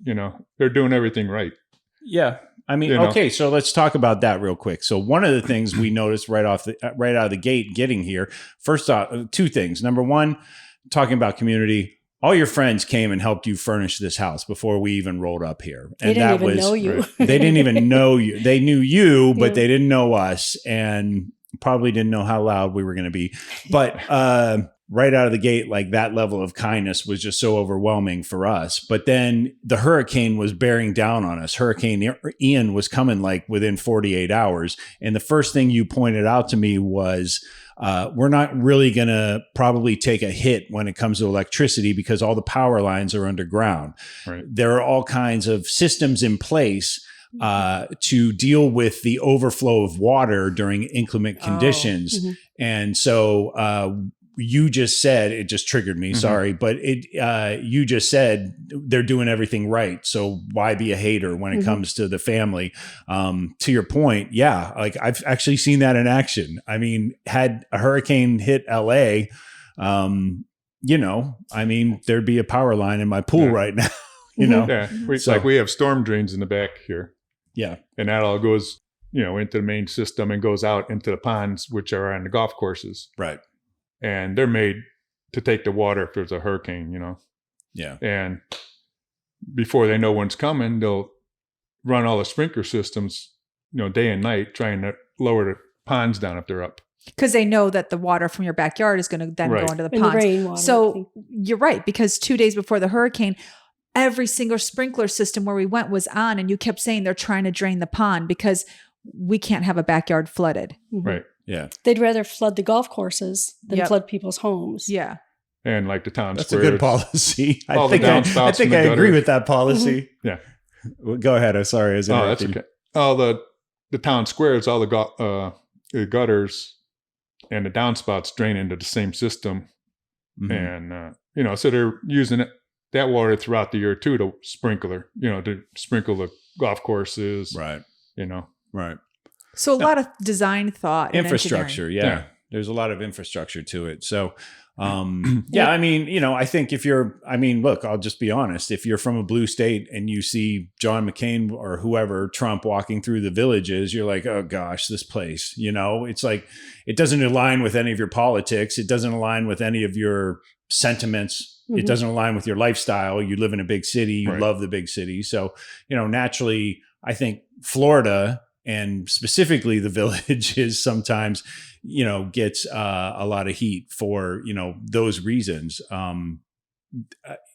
They're doing everything right. Yeah. I mean, okay, so let's talk about that real quick. So one of the things we noticed right out of the gate getting here, first off, two things. Number one, talking about community, all your friends came and helped you furnish this house before we even rolled up here. And they didn't even know you. They didn't even know you. They knew you, but they didn't know us and probably didn't know how loud we were going to be. But right out of the gate, like that level of kindness was just so overwhelming for us. But then the hurricane was bearing down on us. Hurricane Ian was coming like within 48 hours. And the first thing you pointed out to me was, we're not really going to probably take a hit when it comes to electricity because all the power lines are underground. Right. There are all kinds of systems in place to deal with the overflow of water during inclement conditions. And so, you just said, it just triggered me, sorry, but you just said they're doing everything right. So why be a hater when it comes to the family? To your point, yeah, like I've actually seen that in action. I mean, had a hurricane hit LA, there'd be a power line in my pool right now, Yeah, we have storm drains in the back here. Yeah. And that all goes, into the main system and goes out into the ponds, which are on the golf courses. Right. And they're made to take the water if there's a hurricane, Yeah. And before they know when's coming, they'll run all the sprinkler systems, day and night, trying to lower the ponds down if they're up. Because they know that the water from your backyard is going to then go into the ponds. The rainwater, so you're right, because 2 days before the hurricane, every single sprinkler system where we went was on, and you kept saying they're trying to drain the pond because we can't have a backyard flooded. Right. Yeah. They'd rather flood the golf courses than flood people's homes. Yeah. And like the town That's squares. a good policy. I think I agree with that policy. Yeah. Well, go ahead. I'm sorry. That's okay. All the town squares, all the gutters and the downspouts drain into the same system. And, so they're using that water throughout the year too to sprinkle the golf courses. Right. You know. Right. So a lot of design thought and Infrastructure. engineering. Yeah. There's a lot of infrastructure to it. So, yeah, I mean, you know, I think look, I'll just be honest. If you're from a blue state and you see John McCain or whoever, Trump walking through the villages, you're like, oh gosh, this place, you know, it's like, it doesn't align with any of your politics. It doesn't align with any of your sentiments. It doesn't align with your lifestyle. You live in a big city. You love the big city. So, you know, naturally, I think Florida and specifically the villages sometimes, you know, gets a lot of heat for, you know, those reasons.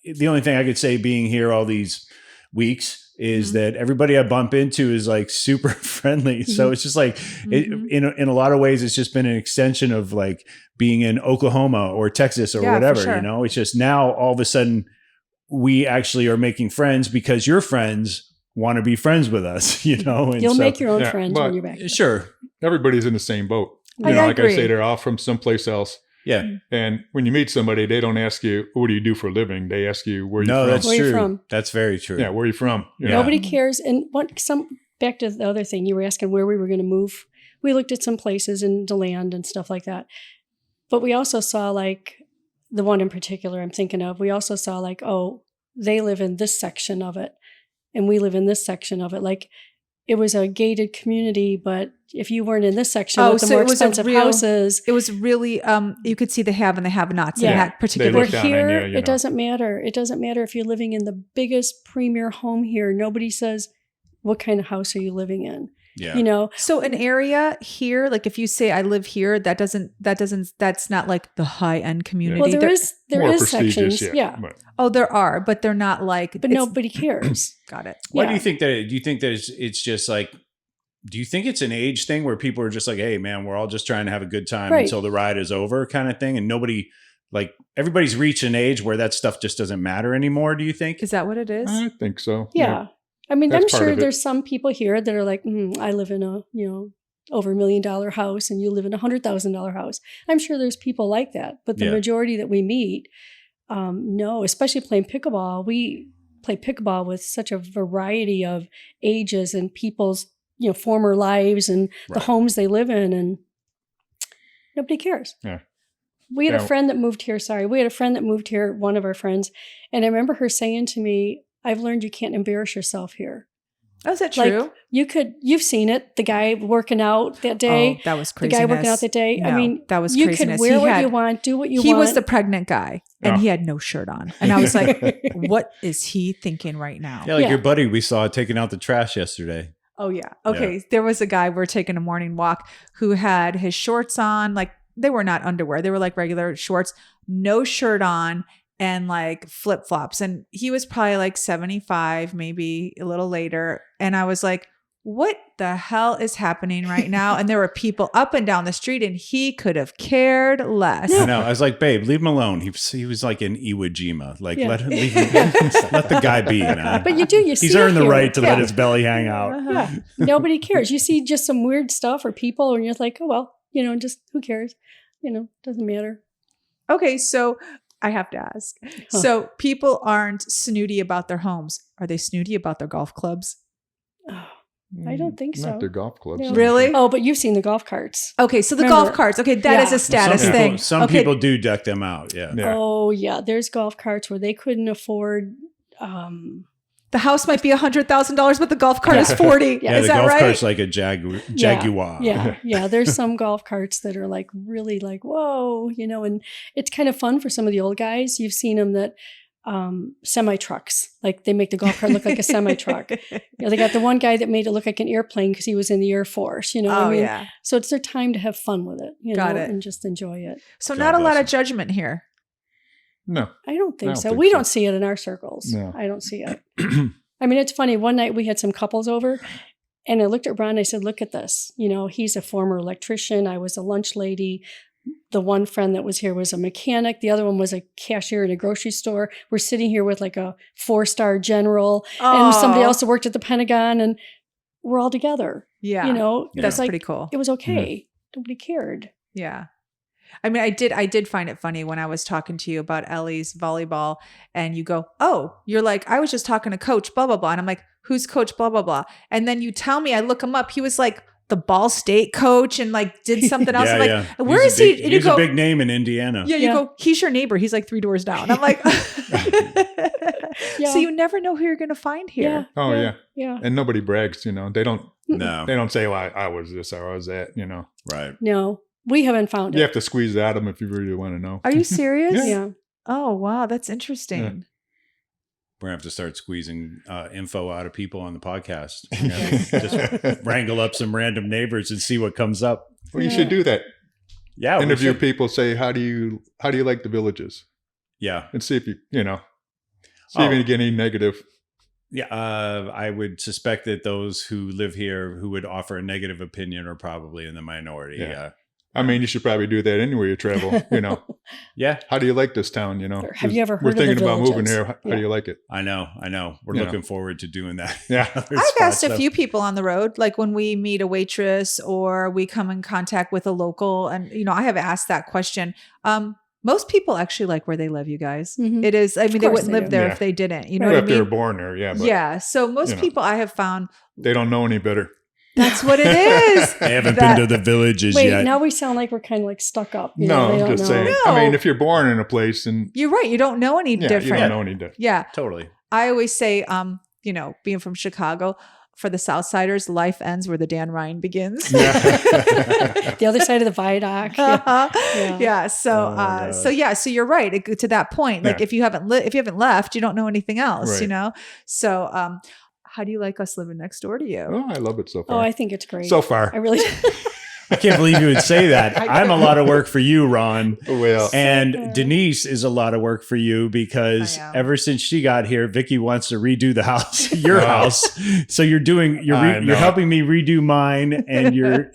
The only thing I could say being here all these weeks is that everybody I bump into is like super friendly. So it's just like, in a lot of ways, it's just been an extension of like being in Oklahoma or Texas or whatever, you know, it's just now all of a sudden we actually are making friends because your friends want to be friends with us, you know. And you'll make your own friends when you're back. Sure. Everybody's in the same boat. I You know, like agree. I say, they're all from someplace else. Yeah. And when you meet somebody, they don't ask you, what do you do for a living? They ask you, where you No, from? that's Where you true. from? That's very true. Yeah, where are you from? You know? Nobody cares. And back to the other thing, you were asking where we were going to move. We looked at some places in DeLand and stuff like that. But we also saw like the one in particular I'm thinking of. We also saw like, oh, they live in this section of it and we live in this section of it. Like it was a gated community, but if you weren't in this section with the more expensive houses. It was really, you could see the have and the have-nots in that They particular. We're look down on here, you, you it know. doesn't matter. It doesn't matter if you're living in the biggest premier home here. Nobody says, what kind of house are you living in? Yeah. You know, So an area here, like if you say I live here, that's not like the high-end community. well, there They're- is More sections. prestigious, Yeah. But Oh, there are, but they're not like, But nobody cares. got it. Why Yeah. do you think that? Do you think that it's just like? Do you think it's an age thing where people are just like, "Hey, man, we're all just trying to have a good time Right. until the ride is over," kind of thing, and nobody, like, everybody's reached an age where that stuff just doesn't matter anymore? Do you think? Is that what it is? I think so. Yeah. I mean, That's I'm part sure of it. there's some people here that are like, I live in a, over $1 million house and you live in a $100,000 house. I'm sure there's people like that. But the Yeah. majority that we meet, no, especially playing pickleball. We play pickleball with such a variety of ages and people's, former lives and the Right. homes they live in, and nobody cares. Yeah. We had a Yeah. friend that moved here. We had a friend that moved here, one of our friends. And I remember her saying to me, I've learned you can't embarrass yourself here. Oh, is that Like, true? you've seen it. The guy working out that day. Oh, that was The craziness. guy working out that day. I No, mean, that was you craziness. could wear He what had- you want, do what you He want. was the pregnant guy and Oh. he had no shirt on. And I was like, what is he thinking right now? Yeah, like Yeah. your buddy we saw taking out the trash yesterday. Oh, yeah. Okay. There was a guy, we're taking a morning walk, who had his shorts on. Like, they were not underwear. They were like regular shorts, no shirt on, and like flip flops. And he was probably like 75, maybe a little later. And I was like, what the hell is happening right now? And there were people up and down the street and he could have cared less. I know. I was like, babe, leave him alone. He was like in Iwo Jima. Like, Yeah. let the guy be, man. But you see He's it earned the here. right to Yeah. let his belly hang out. Yeah. Nobody cares. You see just some weird stuff or people and you're like, oh, well, just who cares? Doesn't matter. Okay, so I have to ask. So people aren't snooty about their homes. Are they snooty about their golf clubs? I don't think so. Not their golf clubs. No. Really? Oh, but you've seen the golf carts. Okay, so the Remember- golf carts. Okay, that is Yeah. a status some thing. People, some Okay, people do deck them out. Yeah. Yeah. Oh, yeah. There's golf carts where they couldn't afford. the house might be $100,000, but the golf cart is 40. Yeah, Yeah, Is the that golf right? cart's like a Jaguar. Yeah. There's some golf carts that are like really like, whoa, and it's kind of fun for some of the old guys. You've seen them that semi trucks, like they make the golf cart look like a semi truck. They got the one guy that made it look like an airplane because he was in the Air Force. Oh, yeah. So it's their time to have fun with it, Got it. and just enjoy it. So God not a lot bless of judgment here. No. I don't think I don't so. think We so. don't see it in our circles. No. I don't see it. I mean, it's funny. One night we had some couples over and I looked at Ron and I said, look at this. He's a former electrician. I was a lunch lady. The one friend that was here was a mechanic. The other one was a cashier in a grocery store. We're sitting here with like a 4-star general and somebody else that worked at the Pentagon, and we're all together. Yeah. It's That's like, pretty cool. it was okay. Nobody cared. Yeah. I mean, I did find it funny when I was talking to you about Ellie's volleyball and you go, oh, you're like, I was just talking to coach, blah, blah, blah. And I'm like, who's coach, blah, blah, blah. And then you tell me, I look him up. He was like the Ball State coach and like did something else. I'm like, where is he? And you He's go, a big name in Indiana. Yeah, you go, he's your neighbor. He's like 3 doors down. I'm like, so you never know who you're going to find here. Oh yeah. Yeah. And nobody brags, you know. They don't No. They don't say, well, I was this or I was that, you know. Right. No, we haven't found it. You have to squeeze it out of them if you really want to know. Are you serious? Yeah. Oh, wow. That's interesting. Yeah. We're going to have to start squeezing info out of people on the podcast. Just wrangle up some random neighbors and see what comes up. Well, you should do that. Yeah. Interview people, say, how do you like the villages? Yeah. And see if you know, see if you get any negative. Yeah. I would suspect that those who live here who would offer a negative opinion are probably in the minority. Yeah. I mean, you should probably do that anywhere you travel, you know. Yeah. How do you like this town, you know? Or have you ever heard We're of the thinking about moving villages? here. How do you like it? I know. We're You looking forward to doing that. Yeah. I've asked a few people on the road, like when we meet a waitress or we come in contact with a local. And, you know, I have asked that question. Most people actually like where they live, you guys. Mhm. It is, I mean, they course wouldn't they live do. there Yeah. if they didn't. You know Well, what I if they were mean? born there, yeah. But Yeah. So most you know. people I have found, they don't know any better. that's what it is. They haven't That- been to the villages Wait, yet. now we sound like we're kind of like stuck up. You No, know, they I'm don't just know. saying. No. I mean, if you're born in a place and You're right. You don't know any you different. don't know any different. Yeah. Totally. I always say, you know, being from Chicago, for the Southsiders, life ends where the Dan Ryan begins. The other side of the viaduct. Yeah. Yeah. So, Oh my so yeah. So you're right. To that point, like Yeah. if you haven't left, you don't know anything else. Right. You know. So, how do you like us living next door to you? Oh, I love it so Oh, far. I think it's great. So far. I really. I can't believe you would say that. I'm a lot of work for you, Ron. Well, And Denise is a lot of work for you because I know. ever since she got here, Vickie wants to redo the house, your Oh. house. So you're I know. you're helping me redo mine, and you're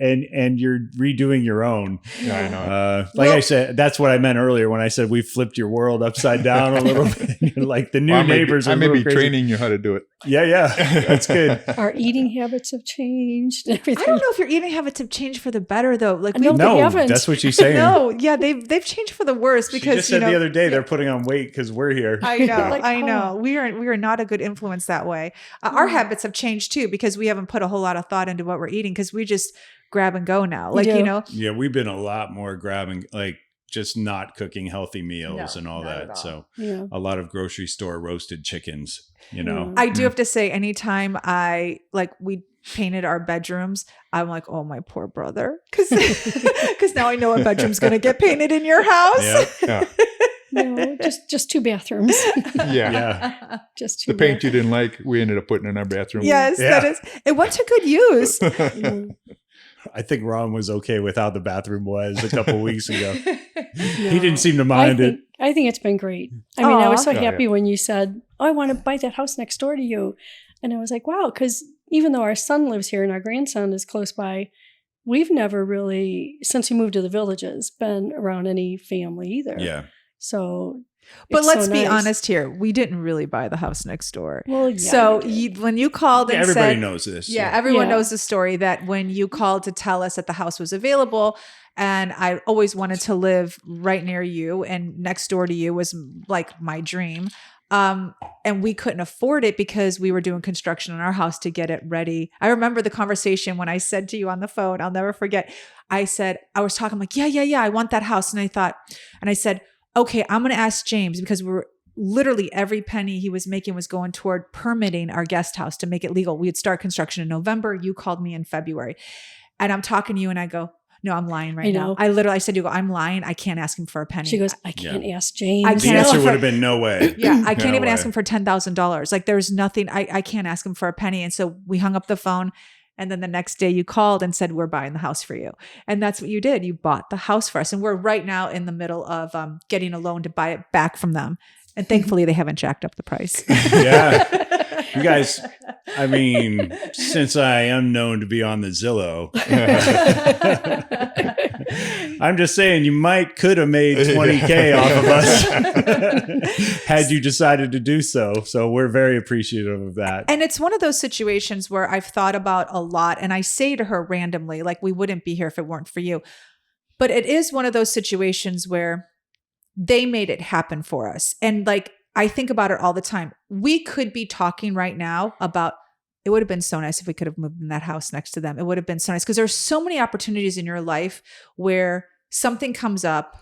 redoing your own. yeah, I know. Like I said, that's what I meant earlier when I said we flipped your world upside down a little bit. You're like the new Well, neighbors I are may a be little crazy. training you how to do it. Yeah, that's good. Our eating habits have changed. And everything. I don't know if your eating habits have changed for the better though. Like No, we they No, haven't. that's what she's saying. no, yeah, they've changed for the worse She because just said you know, the other day they're putting on weight because we're here. I know, Like, I know. oh. We are not a good influence that way. Our habits have changed too because we haven't put a whole lot of thought into what we're eating because we just grab and go now. Like do. you know, Yeah, we've been a lot more grabbing, like just not cooking healthy meals No, and all not at that. all. So Yeah. a lot of grocery store roasted chickens, you know. I do have to say, anytime we painted our bedrooms, I'm like, oh, my poor brother, because now I know a bedroom's gonna get painted in your house. Yeah. Yeah. No, just 2 bathrooms. Yeah. Yeah. Just 2 The paint you didn't like, we ended up putting in our bathroom. Yes, Yeah. that is. It went to good use. bathrooms. I think Ron was okay with how the bathroom was a couple weeks ago. No. He didn't seem to mind it. I think it's been great. I mean, I was so Aw. Oh, happy when you said, oh, I want to buy that house next door to you. And I was like, wow, because even though our son lives here and our grandson is close by, we've never really, since we moved to the villages, been around any family either. Yeah. So, But it's let's so be nice. honest here. We didn't really buy the house next door. Well, yeah, So we did. when you called and Everybody said, knows this. yeah, everyone Yeah. knows the story that when you called to tell us that the house was available, and I always wanted to live right near you and next door to you was like my dream. And we couldn't afford it because we were doing construction on our house to get it ready. I remember the conversation when I said to you on the phone, I'll never forget. I was talking, I'm like, yeah, I want that house. And I said, okay, I'm going to ask James because we were literally every penny he was making was going toward permitting our guest house to make it legal. We'd start construction in November. You called me in February. And I'm talking to you and I go, no, I'm lying right now. I said, I'm lying. I can't ask him for a penny. She goes, I can't ask James. I The can't answer ask would have been no way. Yeah, I can't No even ask way. him for $10,000. Like there's nothing, I can't ask him for a penny. And so we hung up the phone. And then the next day you called and said, we're buying the house for you. And that's what you did. You bought the house for us. And we're right now in the middle of getting a loan to buy it back from them. And thankfully they haven't jacked up the price. Yeah. You guys, I mean, since I am known to be on the Zillow, I'm just saying you could have made $20K off of us had you decided to do so. So we're very appreciative of that. And it's one of those situations where I've thought about a lot. And I say to her randomly, like, we wouldn't be here if it weren't for you. But it is one of those situations where they made it happen for us. And like, I think about it all the time. We could be talking right now about, it would have been so nice if we could have moved in that house next to them. It would have been so nice because there's so many opportunities in your life where something comes up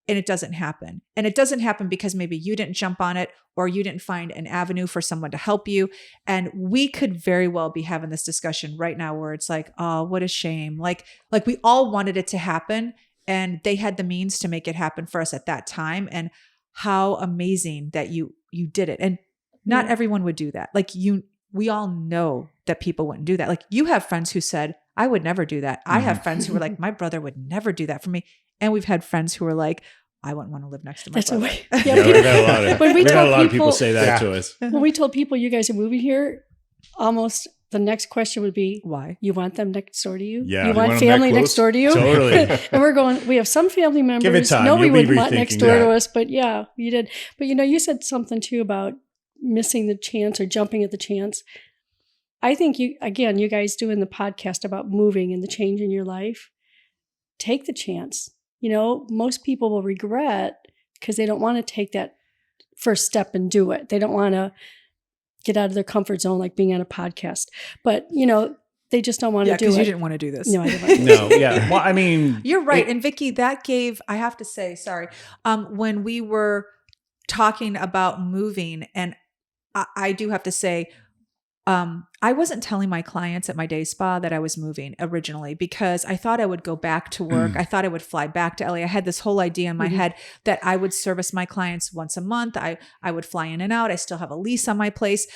and it doesn't happen. And it doesn't happen because maybe you didn't jump on it or you didn't find an avenue for someone to help you. And we could very well be having this discussion right now where it's like, oh, what a shame. Like we all wanted it to happen and they had the means to make it happen for us at that time. And how amazing that you did it. And not everyone would do that. Like we all know that people wouldn't do that. Like you have friends who said, I would never do that. I have friends who were like, my brother would never do that for me. And we've had friends who were like, I wouldn't want to live next to my brother. Yeah, we've had a lot of people say that to us. When we told people you guys are moving here, almost the next question would be, why? You want them next door to you? Yeah. You want family next door to you? Totally. And we're going, we have some family members. Give it time. Nobody You'll be would want next door rethinking to that. us, but yeah, you did. But you said something too about missing the chance or jumping at the chance. I think you guys doing the podcast about moving and the change in your life, take the chance. Most people will regret because they don't want to take that first step and do it. They don't want to get out of their comfort zone, like being on a podcast. But, they just don't want to do it. Because you didn't want to do this. No, I didn't. No, yeah. Well, I mean, you're right. And Vickie, that gave, I have to say, sorry, when we were talking about moving, and I do have to say, I wasn't telling my clients at my day spa that I was moving originally because I thought I would go back to work. I thought I would fly back to LA. I had this whole idea in my head that I would service my clients once a month. I would fly in and out. I still have a lease on my place.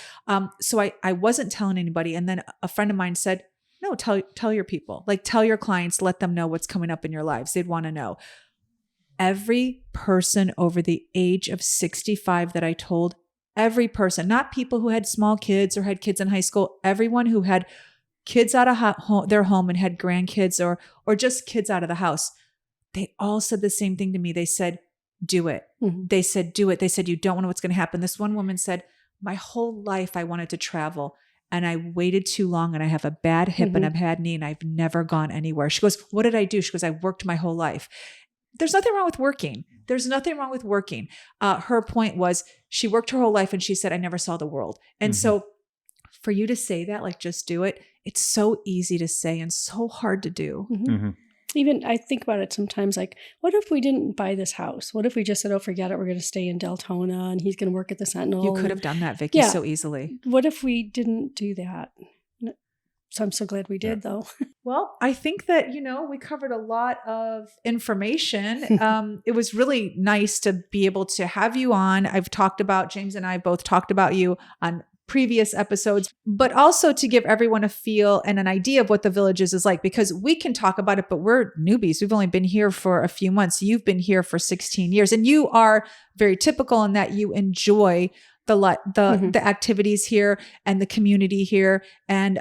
So I wasn't telling anybody. And then a friend of mine said, no, tell your people, like tell your clients, let them know what's coming up in your lives. They'd want to know. Every person over the age of 65 that I told, every person, not people who had small kids or had kids in high school, everyone who had kids out of their home and had grandkids or just kids out of the house, they all said the same thing to me. They said, do it. They said, do it. They said, you don't know what's going to happen. This one woman said, my whole life I wanted to travel and I waited too long and I have a bad hip and a bad knee and I've never gone anywhere. She goes, what did I do? She goes, I worked my whole life. There's nothing wrong with working. There's nothing wrong with working. Her point was she worked her whole life and she said, I never saw the world. And so for you to say that, like, just do it. It's so easy to say and so hard to do. Even I think about it sometimes, like, what if we didn't buy this house? What if we just said, oh, forget it. We're going to stay in Deltona and he's going to work at the Sentinel. You could have done that, Vickie, so easily. What if we didn't do that? So I'm so glad we did, though. Well, I think that, we covered a lot of information. It was really nice to be able to have you on. James and I both talked about you on previous episodes, but also to give everyone a feel and an idea of what the Villages is like, because we can talk about it, but we're newbies. We've only been here for a few months. You've been here for 16 years and you are very typical in that you enjoy the activities here and the community here. And,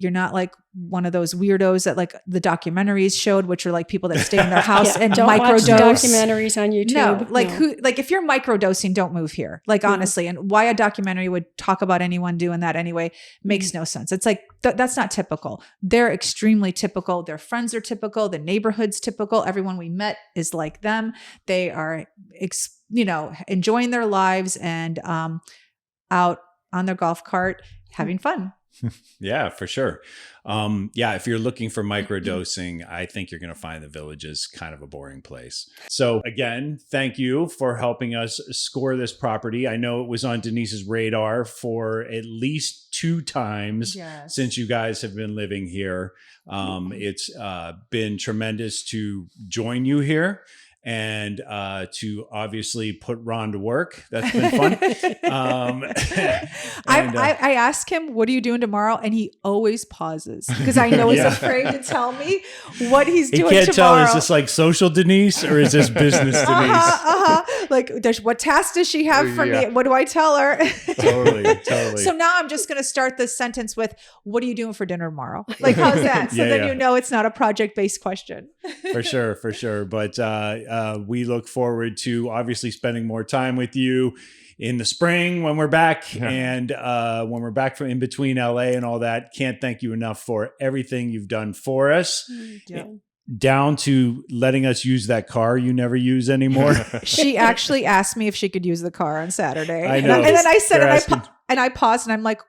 you're not like one of those weirdos that like the documentaries showed, which are like people that stay in their house and don't microdose. Watch documentaries on YouTube. No, if you're microdosing, don't move here. Like honestly, and why a documentary would talk about anyone doing that anyway makes no sense. It's like that's not typical. They're extremely typical. Their friends are typical. The neighborhood's typical. Everyone we met is like them. They are, enjoying their lives and out on their golf cart having fun. Yeah, for sure. If you're looking for microdosing, I think you're going to find the Villages kind of a boring place. So again, thank you for helping us score this property. I know it was on Denise's radar for at least 2 times since you guys have been living here. It's been tremendous to join you here. And to obviously put Ron to work. That's been fun. I ask him, what are you doing tomorrow? And he always pauses because I know he's afraid to tell me what he's doing tomorrow. He can't tell, is this like social Denise or is this business Denise? Like, what task does she have for me? What do I tell her? Totally. So now I'm just going to start this sentence with, what are you doing for dinner tomorrow? Like, how's that? So then you know it's not a project-based question. For sure. But we look forward to obviously spending more time with you in the spring when we're back and when we're back from in between LA and all that. Can't thank you enough for everything you've done for us. down to letting us use that car you never use anymore. She actually asked me if she could use the car on Saturday. I know. And then I said, They're and I paused and I'm like,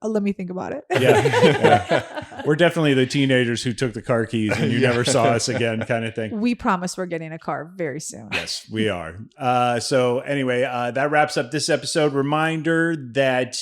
let me think about it. Yeah. We're definitely the teenagers who took the car keys and you never saw us again kind of thing. We promise we're getting a car very soon. Yes, we are. So anyway, that wraps up this episode. Reminder that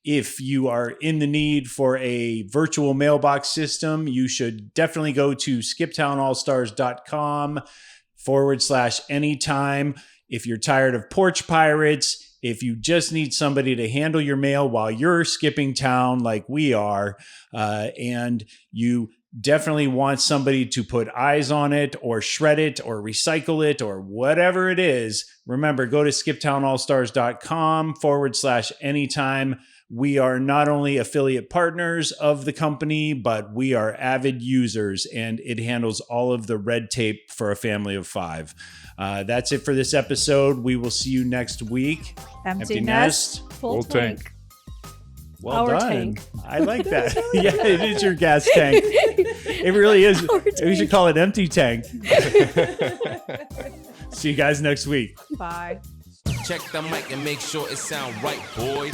if you are in the need for a virtual mailbox system, you should definitely go to skiptownallstars.com/anytime. If you're tired of porch pirates, if you just need somebody to handle your mail while you're skipping town like we are, and you definitely want somebody to put eyes on it or shred it or recycle it or whatever it is, remember, go to skiptownallstars.com/anytime. We are not only affiliate partners of the company, but we are avid users, and it handles all of the red tape for a family of 5. That's it for this episode. We will see you next week. Empty nest. Full tank. Well Our done. tank. I like that. Yeah, it is your gas tank. It really is. We should call it empty tank. See you guys next week. Bye. Check the mic and make sure it sound right, boys.